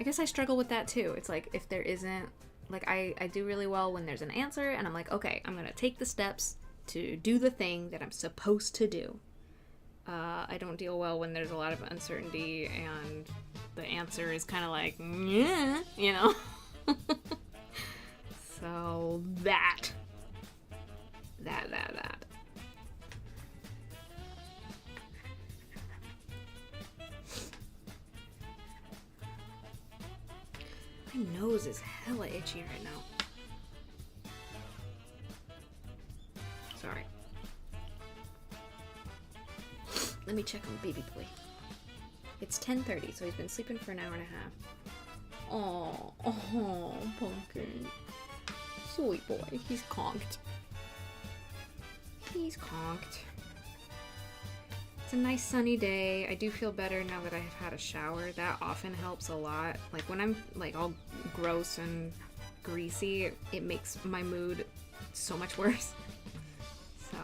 I guess I struggle with that, too. It's like, if there isn't, like, I do really well when there's an answer, and I'm like, okay, I'm gonna take the steps to do the thing that I'm supposed to do. I don't deal well when there's a lot of uncertainty and the answer is kind of like, yeah, you know? So, that. My nose is hella itchy right now. Sorry. Let me check on baby boy. It's 10:30, so he's been sleeping for an hour and a half. Oh, Pumpkin. Sweet boy. He's conked. It's a nice sunny day. I do feel better now that I've had a shower. That often helps a lot. Like, when I'm, like, all gross and greasy, it makes my mood so much worse. So,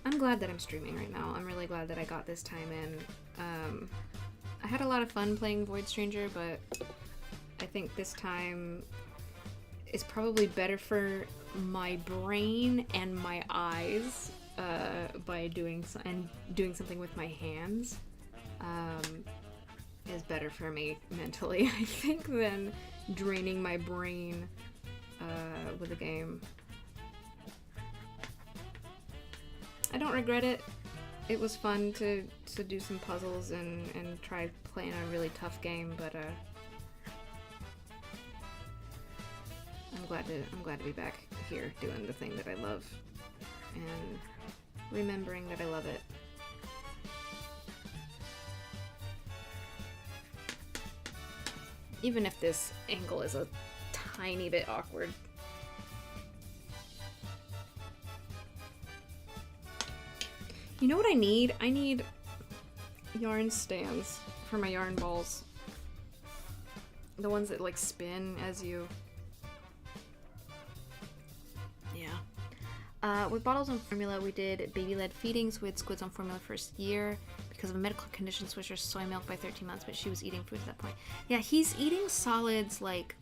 I'm glad that I'm streaming right now. I'm really glad that I got this time in. I had a lot of fun playing Void Stranger, but I think this time is probably better for my brain and my eyes by doing something with my hands is better for me mentally, I think, than draining my brain with a game. I don't regret it. It was fun to do some puzzles and try playing a really tough game, but I'm glad to be back here doing the thing that I love and remembering that I love it. Even if this angle is a tiny bit awkward. You know what I need? I need yarn stands for my yarn balls. The ones that like spin as you... Yeah. With bottles on formula, we did baby-led feedings with Squids on formula first year. Because of a medical condition, switched her soy milk by 13 months, but she was eating food at that point. Yeah, he's eating solids like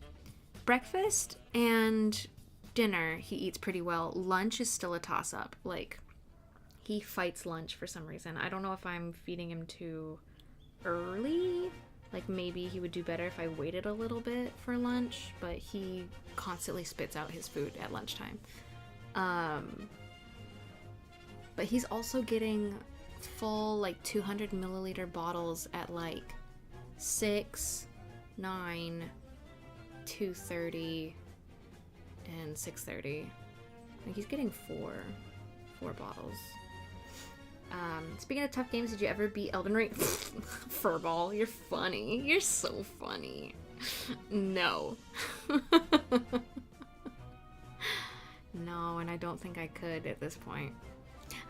breakfast and dinner. He eats pretty well. Lunch is still a toss-up. Like, he fights lunch for some reason. I don't know if I'm feeding him too early. Like, maybe he would do better if I waited a little bit for lunch, but he constantly spits out his food at lunchtime. But he's also getting full, like, 200 milliliter bottles at, like, 6, 9, 2:30, and 6:30. Like, he's getting four bottles. Speaking of tough games, did you ever beat Elden Ring? Furball, you're funny. You're so funny. No. No, and I don't think I could at this point.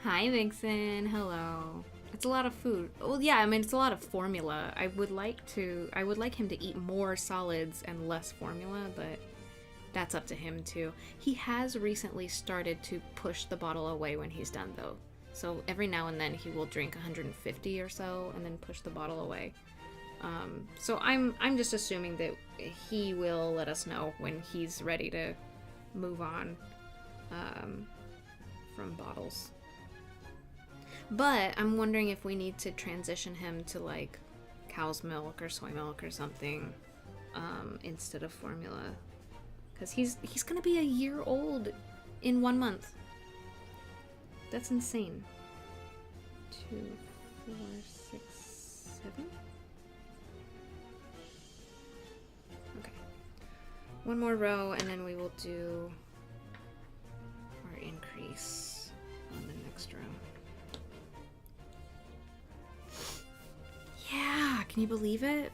Hi, Vixen. Hello. It's a lot of food. Well, yeah, I mean, it's a lot of formula. I would like him to eat more solids and less formula, but that's up to him too. He has recently started to push the bottle away when he's done, though. So every now and then he will drink 150 or so and then push the bottle away. So I'm just assuming that he will let us know when he's ready to move on from bottles. But I'm wondering if we need to transition him to like cow's milk or soy milk or something instead of formula, because he's gonna be a year old in 1 month. That's insane. 2, 4, 6, 7. Okay. One more row, and then we will do our increase on the next row. Yeah, can you believe it?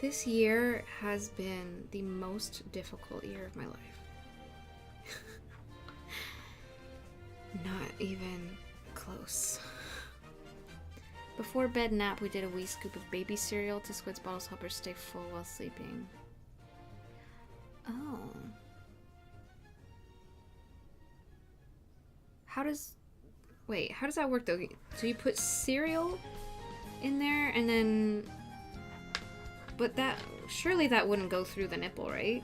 This year has been the most difficult year of my life. Not even close. Before bed nap, we did a wee scoop of baby cereal to Squid's bottles, help her stay full while sleeping. Oh. How does that work though? So you put cereal in there and then, but surely that wouldn't go through the nipple, right?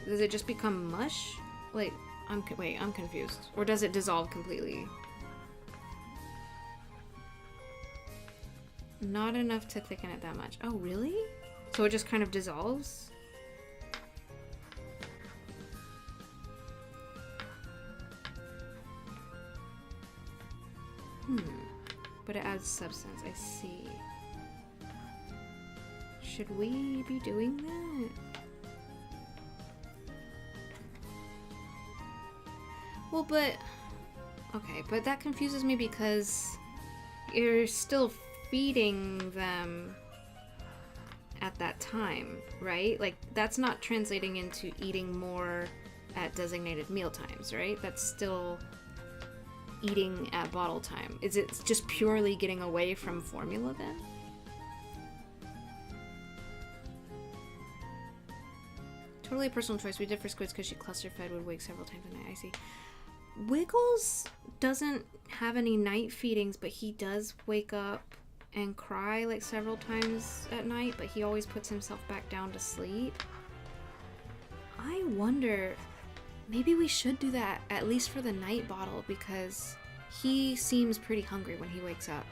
Does it just become mush? Like, I'm confused. Or does it dissolve completely? Not enough to thicken it that much. Oh, really? So it just kind of dissolves? But it adds substance, I see. Should we be doing that? Well, but... Okay, but that confuses me because you're still feeding them at that time, right? Like, that's not translating into eating more at designated meal times, right? That's still eating at bottle time. Is it just purely getting away from formula then? Totally a personal choice. We did for Squids because she cluster fed, would wake several times a night. I see. Wiggles doesn't have any night feedings, but he does wake up and cry like several times at night, but he always puts himself back down to sleep. I wonder, maybe we should do that at least for the night bottle, because he seems pretty hungry when he wakes up.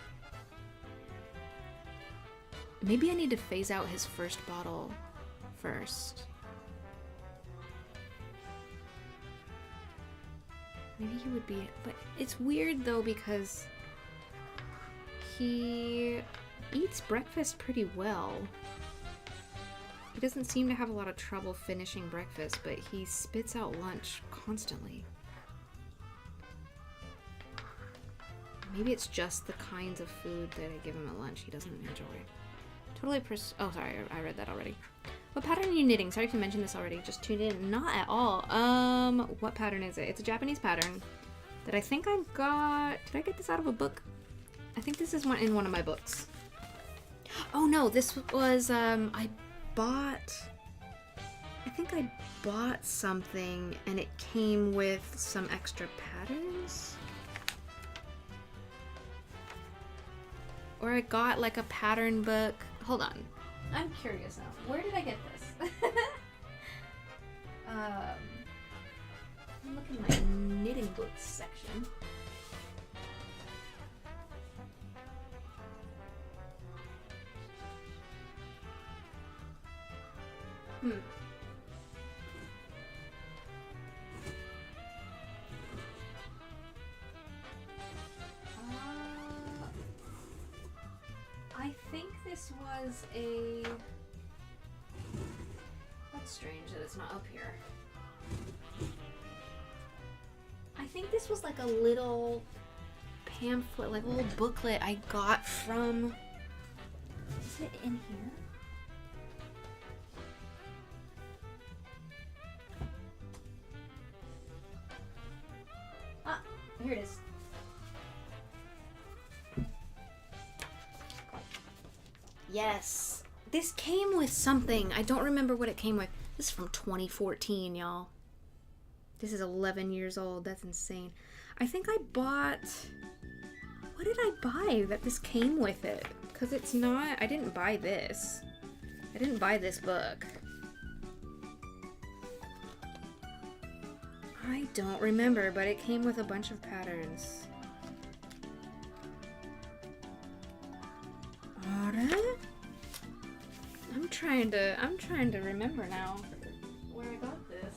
Maybe I need to phase out his first bottle first. Maybe he would be, but it's weird though because he eats breakfast pretty well. He doesn't seem to have a lot of trouble finishing breakfast, but he spits out lunch constantly. Maybe it's just the kinds of food that I give him at lunch he doesn't enjoy. Totally oh, sorry, I read that already. What pattern are you knitting? Sorry if you mentioned this already. Just tuned in. Not at all. What pattern is it? It's a Japanese pattern that I think I got. Did I get this out of a book? I think this is in one of my books. Oh no, this was I think I bought something and it came with some extra patterns. Or I got like a pattern book. Hold on. I'm curious now. Where did I get this? Look in my knitting books section. I think this was a... That's strange that it's not up here. I think this was like a little pamphlet, like a little booklet I got from... Is it in here? Ah, here it is. Yes. This came with something. I don't remember what it came with. This is from 2014, y'all. This is 11 years old. That's insane. I think I bought... What did I buy that this came with it? Because it's not... I didn't buy this. I didn't buy this book. I don't remember, but it came with a bunch of patterns. I'm trying to remember now where I got this.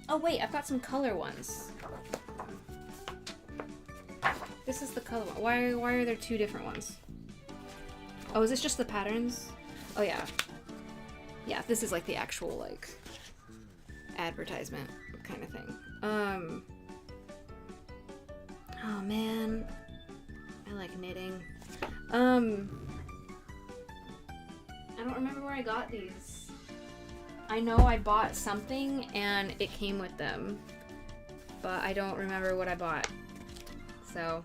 Oh wait, I've got some color ones. This is the color one. Why are there two different ones? Oh, is this just the patterns? Oh yeah. Yeah, this is like the actual like advertisement kind of thing. Oh man. I like knitting. I don't remember where I got these. I know I bought something and it came with them, but I don't remember what I bought. So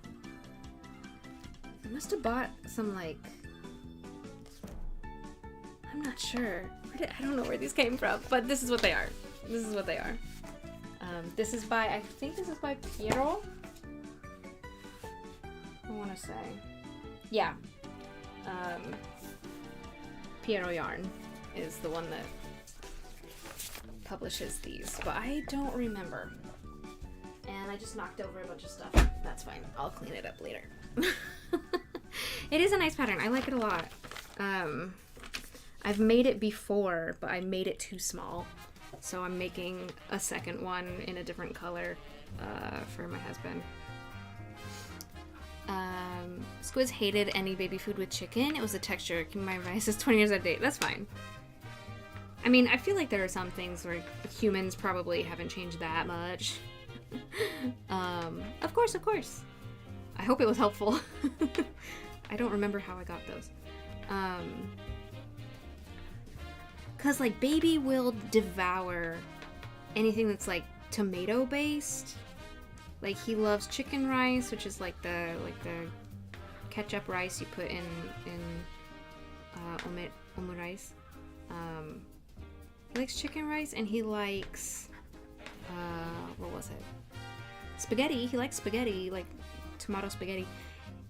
I must have bought some like, I'm not sure. I don't know where these came from, but this is what they are. This is what they are. This is by, I think this is by Piero. I want to say. Yeah. Piero Yarn is the one that publishes these, but I don't remember. And I just knocked over a bunch of stuff. That's fine. I'll clean it up later. It is a nice pattern. I like it a lot. I've made it before, but I made it too small. So I'm making a second one in a different color for my husband. Squiz hated any baby food with chicken. It was the texture. My advice is 20 years out of date. That's fine. I mean, I feel like there are some things where humans probably haven't changed that much. Of course. I hope it was helpful. I don't remember how I got those. Cause like baby will devour anything that's like tomato based. Like he loves chicken rice, which is like the ketchup rice you put in omurice. He likes chicken rice and he likes what was it? Spaghetti. He likes spaghetti, like tomato spaghetti.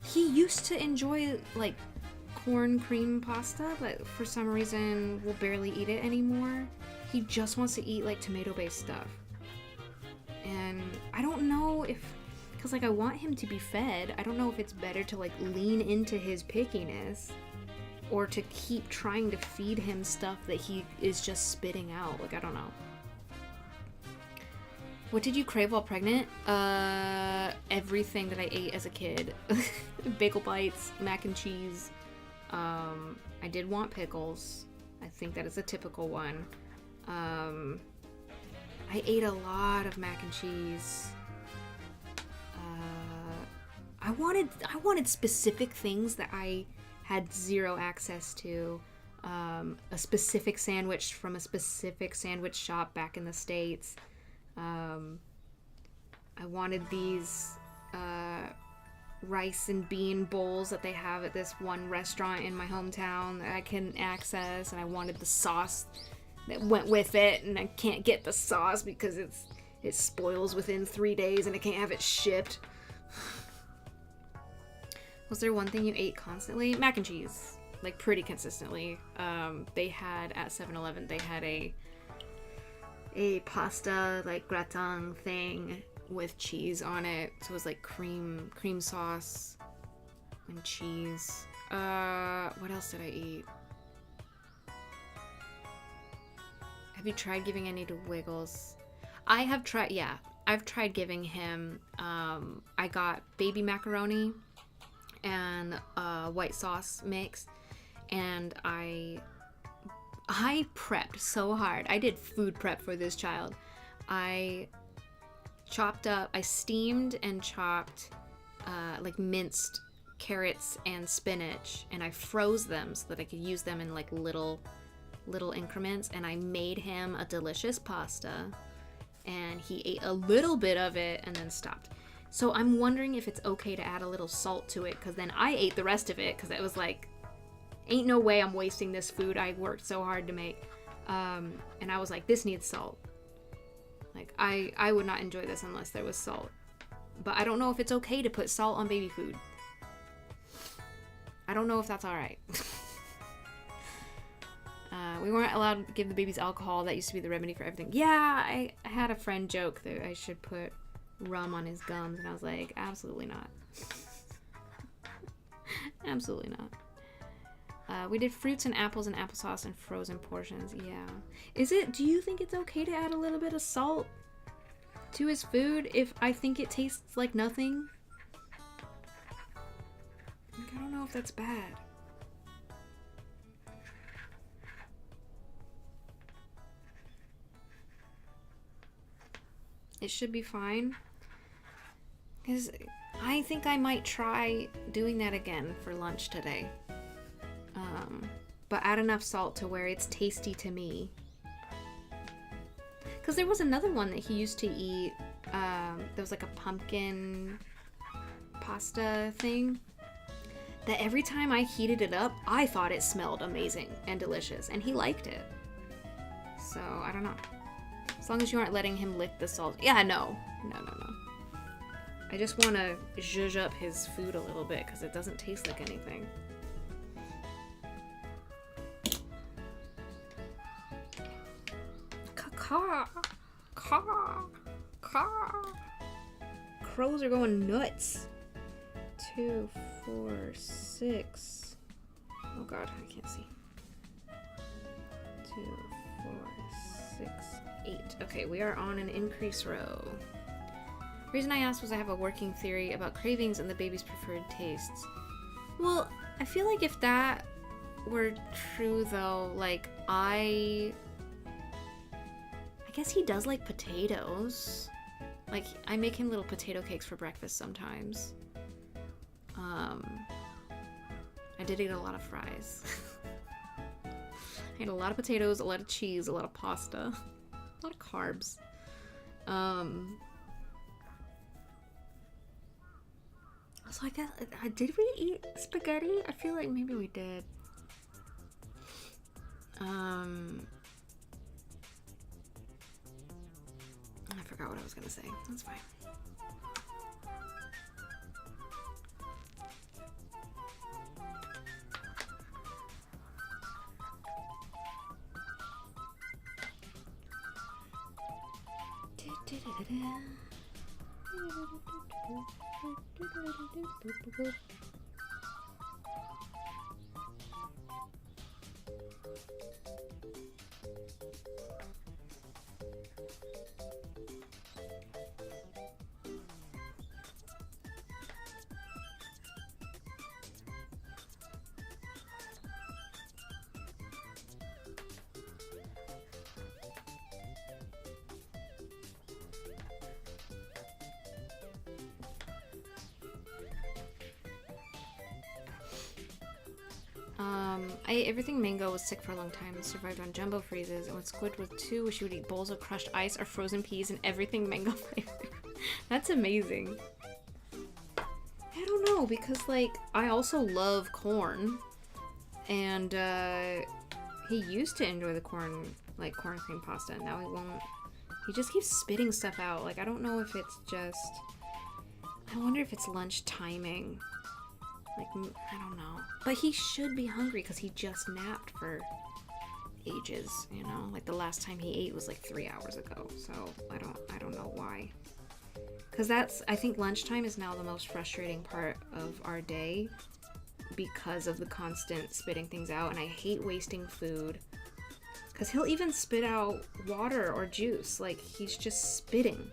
He used to enjoy like corn cream pasta, but for some reason will barely eat it anymore. He just wants to eat like tomato based stuff. And I don't know if, because like I want him to be fed, I don't know if it's better to like lean into his pickiness or to keep trying to feed him stuff that he is just spitting out. Like, I don't know. What did you crave while pregnant? Everything that I ate as a kid. Bagel bites, mac and cheese. I did want pickles. I think that is a typical one. I ate a lot of mac and cheese. I wanted specific things that I had zero access to. A specific sandwich from a specific sandwich shop back in the States. I wanted these rice and bean bowls that they have at this one restaurant in my hometown that I can access, and I wanted the sauce that went with it, and I can't get the sauce because it spoils within 3 days and I can't have it shipped. Was there one thing you ate constantly? Mac and cheese. Like, pretty consistently. They had, at 7-Eleven, they had a pasta, like, gratin thing with cheese on it. So it was, like, cream sauce and cheese. What else did I eat? Have you tried giving any to Wiggles? I have tried, yeah. I've tried giving him, I got baby macaroni and white sauce mix, and I prepped so hard. I did food prep for this child. I steamed and chopped like minced carrots and spinach, and I froze them so that I could use them in like little increments, and I made him a delicious pasta, and he ate a little bit of it and then stopped. So I'm wondering if it's okay to add a little salt to it, because then I ate the rest of it, because it was like, ain't no way I'm wasting this food I worked so hard to make. And I was like, this needs salt. Like, I would not enjoy this unless there was salt. But I don't know if it's okay to put salt on baby food. I don't know if that's alright. We weren't allowed to give the babies alcohol. That used to be the remedy for everything. Yeah, I had a friend joke that I should put rum on his gums, and I was like, absolutely not. Absolutely not. We did fruits and apples and applesauce and frozen portions. Yeah. Do you think it's okay to add a little bit of salt to his food if I think it tastes like nothing? Like, I don't know if that's bad. It should be fine. Because I think I might try doing that again for lunch today. But add enough salt to where it's tasty to me. Because there was another one that he used to eat. There was like a pumpkin pasta thing. That every time I heated it up, I thought it smelled amazing and delicious. And he liked it. So, I don't know. As long as you aren't letting him lick the salt. Yeah, no. No. I just want to zhuzh up his food a little bit because it doesn't taste like anything. Caw. Crows are going nuts. 2, 4, 6. Oh god, I can't see. 2, 4, 6, 8. Okay, we are on an increase row. The reason I asked was I have a working theory about cravings and the baby's preferred tastes. Well, I feel like if that were true though, like I guess he does like potatoes. Like, I make him little potato cakes for breakfast sometimes. I did eat a lot of fries. I ate a lot of potatoes, a lot of cheese, a lot of pasta, a lot of carbs. So I guess, did we eat spaghetti? I feel like maybe we did. I forgot what I was gonna say. That's fine. I ate everything Mango was sick for a long time and survived on jumbo freezes. And when Squid was 2, she would eat bowls of crushed ice or frozen peas and everything Mango flavor. That's amazing. I don't know, because, like, I also love corn. And, he used to enjoy the corn, like, corn cream pasta. And now he won't. He just keeps spitting stuff out. Like, I don't know if it's just... I wonder if it's lunch timing. Like, I don't know. But he should be hungry because he just napped for ages, you know? Like, the last time he ate was like 3 hours ago. So, I don't know why. Because I think lunchtime is now the most frustrating part of our day because of the constant spitting things out. And I hate wasting food. Because he'll even spit out water or juice. Like, he's just spitting.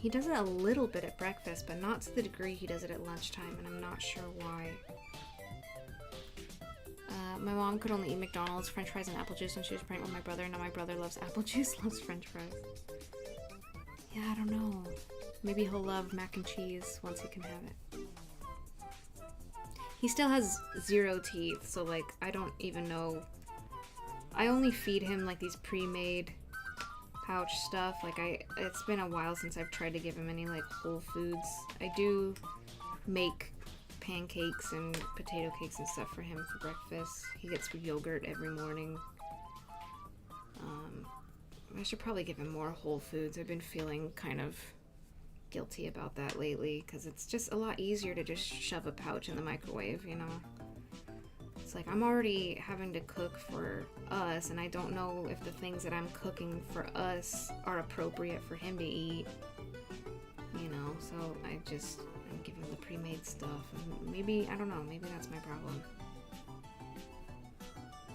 He does it a little bit at breakfast, but not to the degree he does it at lunchtime, and I'm not sure why. My mom could only eat McDonald's, french fries, and apple juice when she was pregnant with my brother. Now my brother loves apple juice, loves french fries. Yeah, I don't know. Maybe he'll love mac and cheese once he can have it. He still has 0 teeth, so, like, I don't even know. I only feed him, like, these pre-made pouch stuff. Like, it's been a while since I've tried to give him any, like, whole foods. I do make pancakes and potato cakes and stuff for him for breakfast. He gets yogurt every morning. I should probably give him more whole foods. I've been feeling kind of guilty about that lately because it's just a lot easier to just shove a pouch in the microwave, you know? It's like I'm already having to cook for us, and I don't know if the things that I'm cooking for us are appropriate for him to eat, you know? So I'm giving him the pre-made stuff, and maybe, I don't know, maybe that's my problem.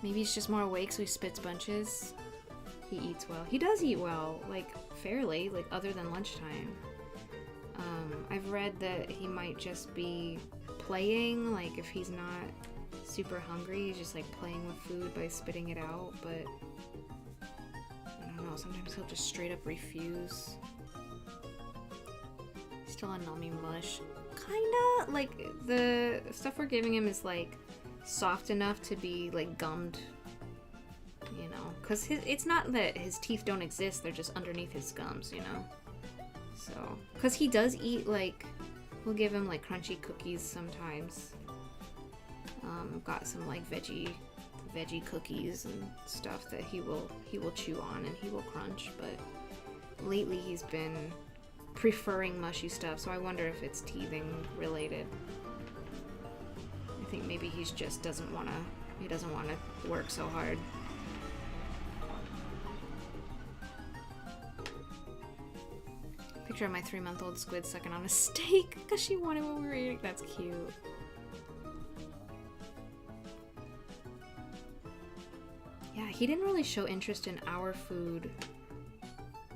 Maybe he's just more awake, so he spits bunches. He eats well. He does eat well, like, fairly, like, other than lunchtime. I've read that he might just be playing, like, if he's not super hungry, he's just, like, playing with food by spitting it out, but I don't know, sometimes he'll just straight up refuse. Still a nummy mush. Kinda, like, the stuff we're giving him is, like, soft enough to be, like, gummed, you know, because it's not that his teeth don't exist, they're just underneath his gums, you know? So, because he does eat, like, we'll give him, like, crunchy cookies sometimes. Got some, like, veggie cookies and stuff that he will chew on and he will crunch, but lately he's been preferring mushy stuff, so I wonder if it's teething related. I think maybe he just doesn't want to work so hard. Picture of my 3-month-old Squid sucking on a steak because she wanted what we were eating. That's cute. Yeah, he didn't really show interest in our food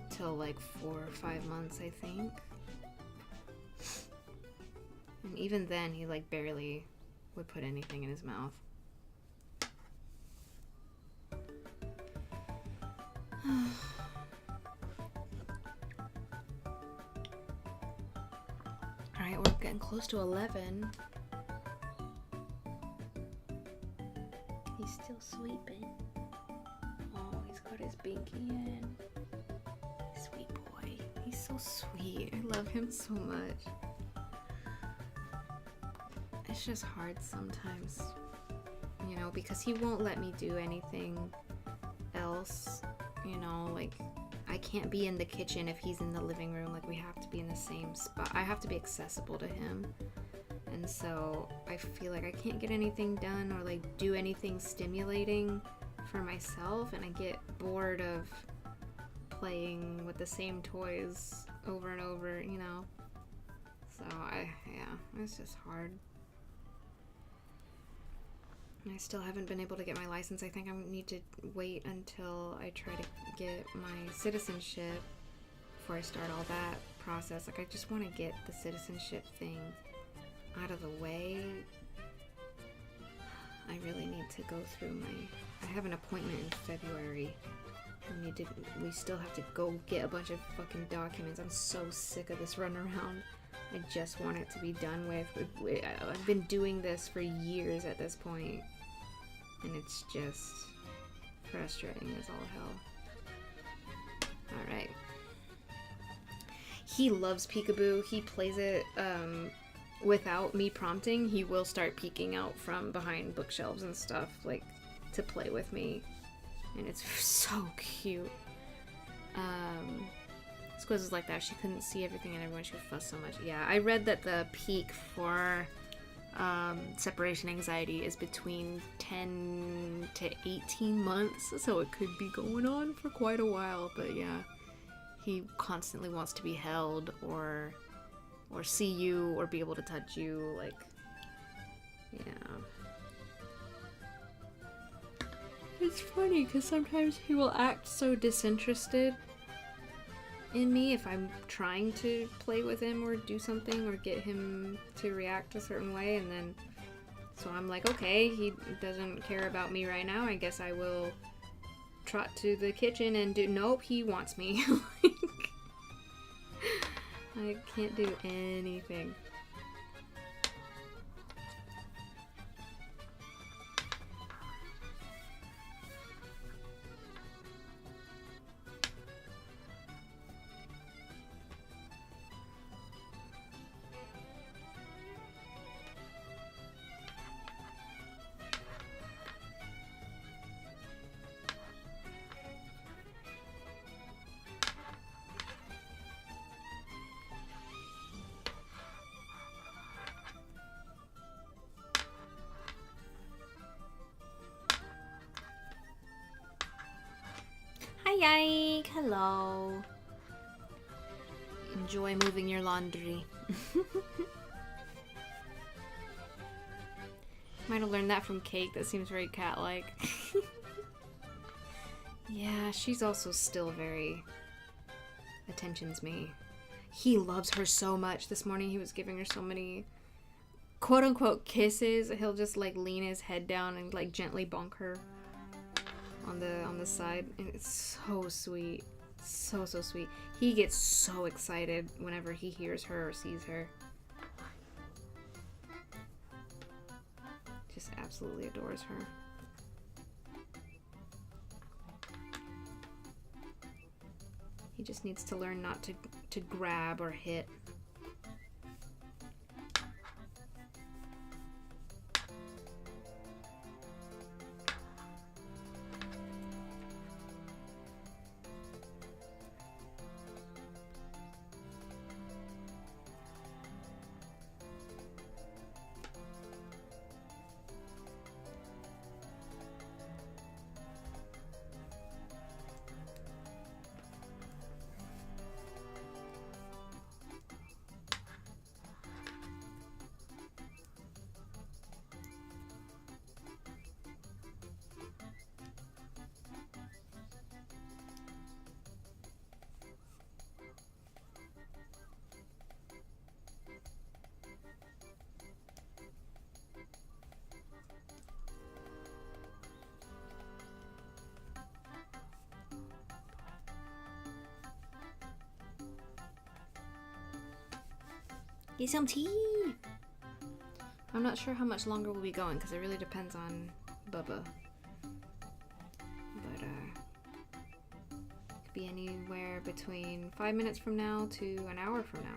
till like 4 or 5 months, I think. And even then, he like barely would put anything in his mouth. Alright, we're getting close to 11. He's still sleeping. Oh, he's got his binky in. Sweet boy. He's so sweet. I love him so much. It's just hard sometimes, you know, because he won't let me do anything else, you know, like I can't be in the kitchen if he's in the living room. Like, we have to be in the same spot. I have to be accessible to him. And so I feel like I can't get anything done or like do anything stimulating for myself, and I get bored of playing with the same toys over and over, you know. So it's just hard. I still haven't been able to get my license. I think I need to wait until I try to get my citizenship before I start all that process. Like, I just want to get the citizenship thing out of the way. I really need to go through I have an appointment in February. We still have to go get a bunch of fucking documents. I'm so sick of this runaround. I just want it to be done with. I've been doing this for years at this point, and it's just frustrating as all hell. Alright. He loves peekaboo. He plays it without me prompting. He will start peeking out from behind bookshelves and stuff, like, to play with me. And it's so cute. Squiz is like that. She couldn't see everything and everyone. She would fuss so much. Yeah, I read that the peak for separation anxiety is between 10 to 18 months, so it could be going on for quite a while. But yeah, he constantly wants to be held or see you or be able to touch you. Like, yeah. It's funny because sometimes he will act so disinterested in me if I'm trying to play with him or do something or get him to react a certain way, and then so I'm like, okay, he doesn't care about me right now, I guess I will trot to the kitchen and do. Nope, he wants me. I can't do anything. Hi, Ike. Hello. Enjoy moving your laundry. Might have learned that from Cake. That seems very cat-like. Yeah, she's also still very attentions me. He loves her so much. This morning he was giving her so many quote-unquote kisses. He'll just like lean his head down and like gently bonk her on the side, and it's so sweet. So sweet. He gets so excited whenever he hears her or sees her. Just absolutely adores her. He just needs to learn not to grab or hit. Get some tea! I'm not sure how much longer we'll be going because it really depends on Bubba. But, could be anywhere between 5 minutes from now to an hour from now.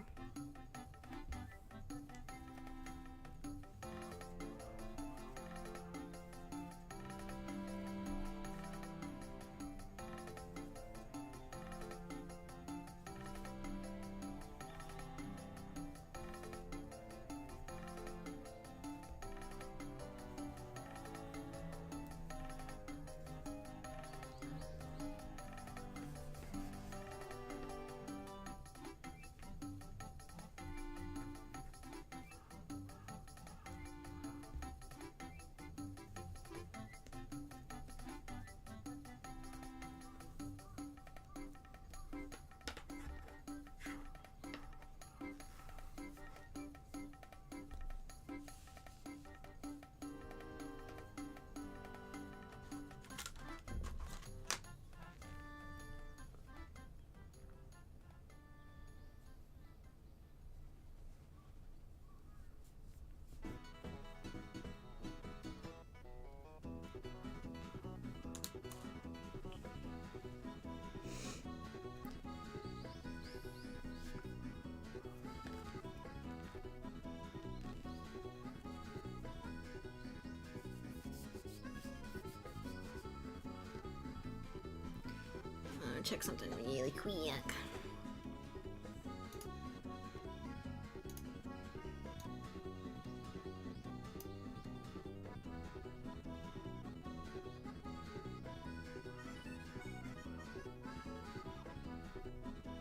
want to check something really quick.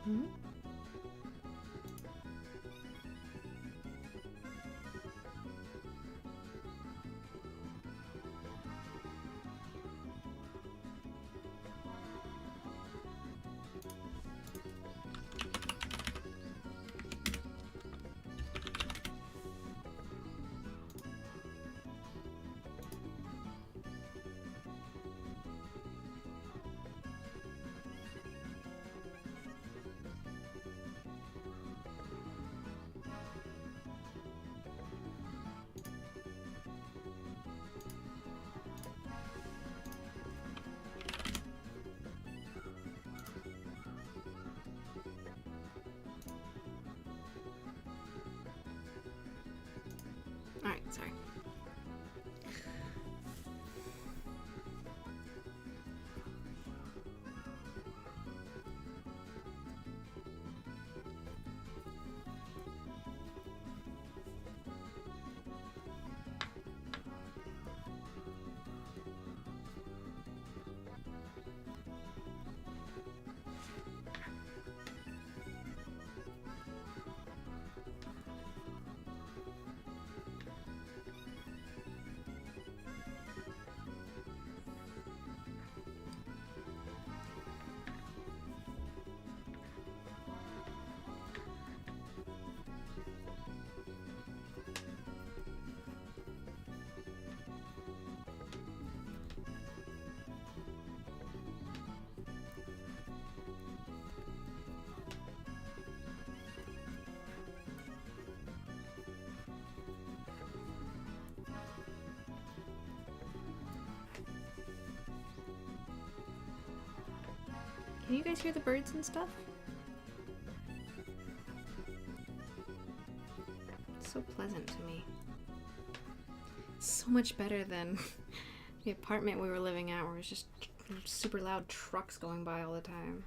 Hmm? Alright, sorry. Can you guys hear the birds and stuff? It's so pleasant to me. So much better than the apartment we were living at where it was just super loud trucks going by all the time.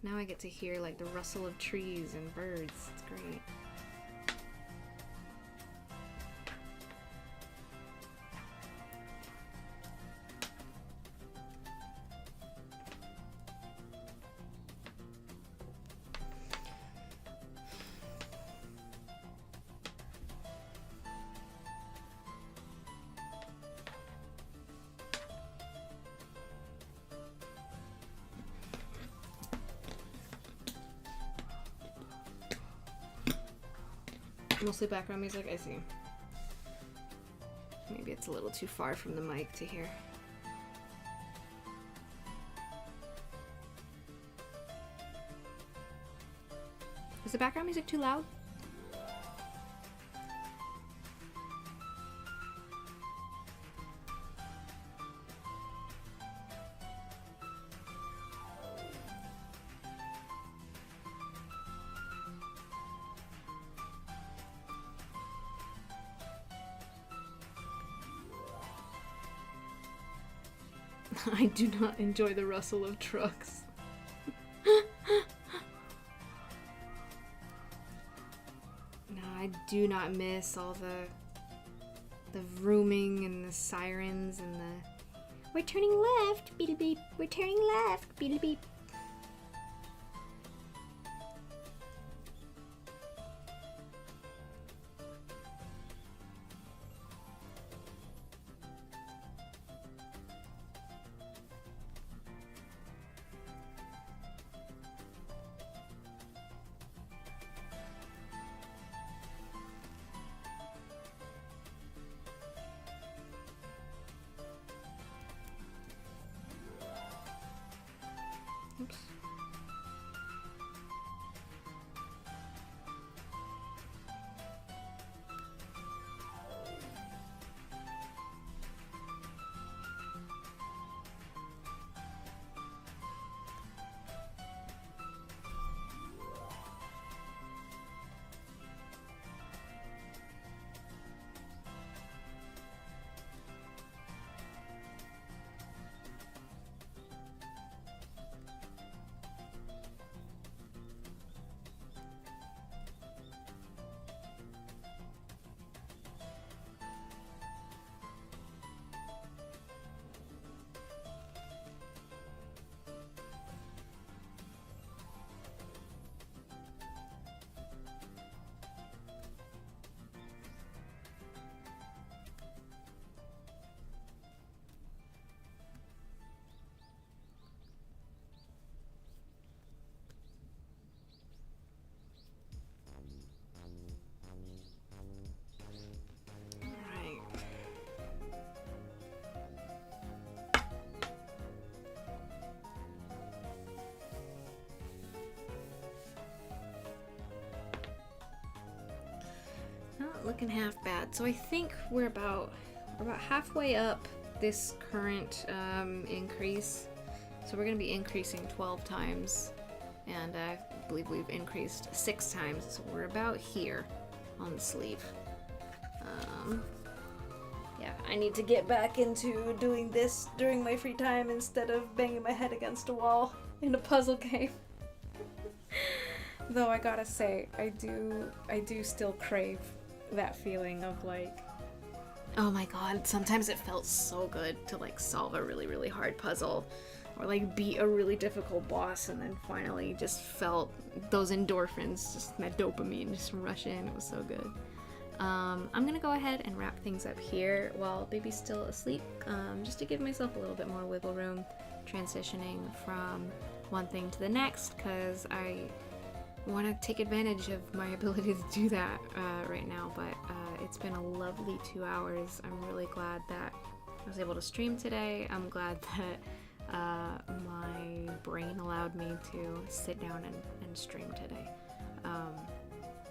Now I get to hear like the rustle of trees and birds. It's great. Mostly background music, I see. Maybe it's a little too far from the mic to hear. Is the background music too loud? I do not enjoy the rustle of trucks. No, I do not miss all the vrooming and the sirens and the we're turning left, beep beep. We're turning left, beep beep. Oops. looking half bad. So I think we're about halfway up this current increase. So we're gonna be increasing 12 times, and I believe we've increased 6 times. So we're about here on the sleeve. Yeah, I need to get back into doing this during my free time instead of banging my head against a wall in a puzzle game. Though I gotta say, I do still crave that feeling of like, oh my god, sometimes it felt so good to like solve a really, really hard puzzle or like beat a really difficult boss and then finally just felt those endorphins, just that dopamine just rush in. It was so good. I'm gonna go ahead and wrap things up here while baby's still asleep, just to give myself a little bit more wiggle room transitioning from one thing to the next, because I want to take advantage of my ability to do that right now. But it's been a lovely 2 hours. I'm really glad that I was able to stream today. I'm glad that my brain allowed me to sit down and stream today.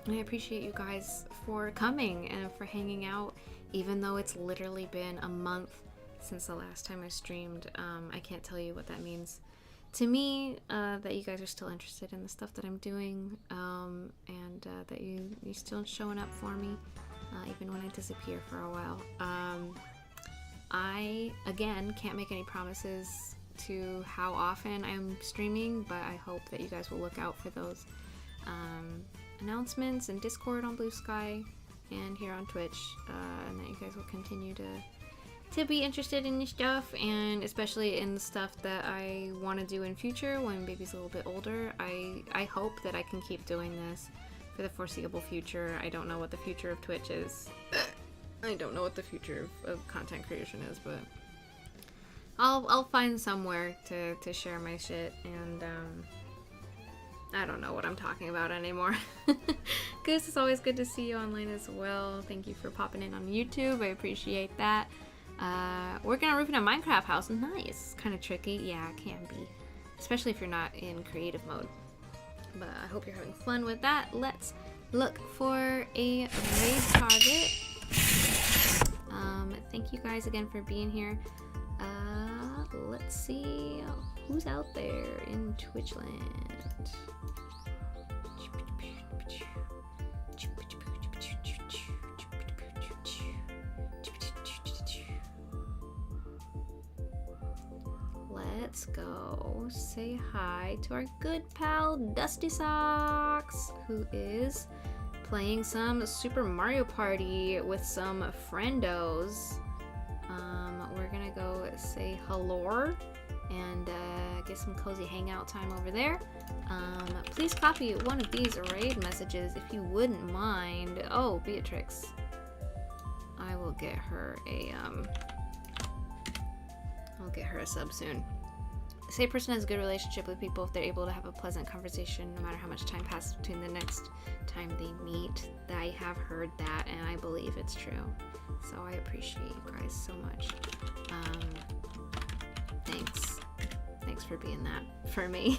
And I appreciate you guys for coming and for hanging out, even though it's literally been a month since the last time I streamed. I can't tell you what that means to me, that you guys are still interested in the stuff that I'm doing, and that you're still showing up for me, even when I disappear for a while. I, again, can't make any promises to how often I'm streaming, but I hope that you guys will look out for those announcements in Discord on Blue Sky and here on Twitch, and that you guys will continue to be interested in this stuff, and especially in the stuff that I want to do in future when baby's a little bit older. I hope that I can keep doing this for the foreseeable future. I don't know what the future of Twitch is. I don't know what the future of content creation is, but I'll find somewhere to share my shit, and I don't know what I'm talking about anymore. Goose, it's always good to see you online as well. Thank you for popping in on YouTube. I appreciate that. Working on roofing a Minecraft house. Nice. Kind of tricky. Yeah, it can be. Especially if you're not in creative mode. But I hope you're having fun with that. Let's look for a raid target. Thank you guys again for being here. Let's see who's out there in Twitchland. Let's go say hi to our good pal Dusty Socks, who is playing some Super Mario Party with some friendos. We're gonna go say hello and get some cozy hangout time over there. Please copy one of these raid messages if you wouldn't mind. Oh, Beatrix. I will get her a sub soon. Say a person has a good relationship with people if they're able to have a pleasant conversation no matter how much time passes between the next time they meet. I have heard that and I believe it's true. So I appreciate you guys so much. Thanks for being that for me.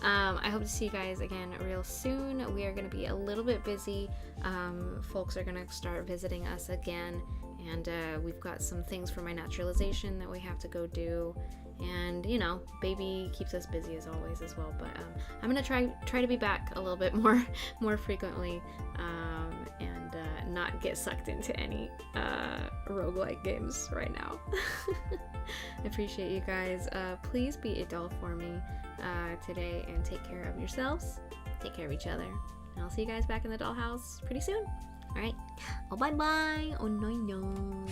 I hope to see you guys again real soon. We are going to be a little bit busy. Folks are going to start visiting us again, and we've got some things for my naturalization that we have to go do. And you know, baby keeps us busy as always as well. But I'm gonna try to be back a little bit more frequently, and not get sucked into any roguelike games right now. I appreciate you guys. Please be a doll for me today, and take care of yourselves. Take care of each other. And I'll see you guys back in the dollhouse pretty soon. All right. Oh, bye bye. Oh no.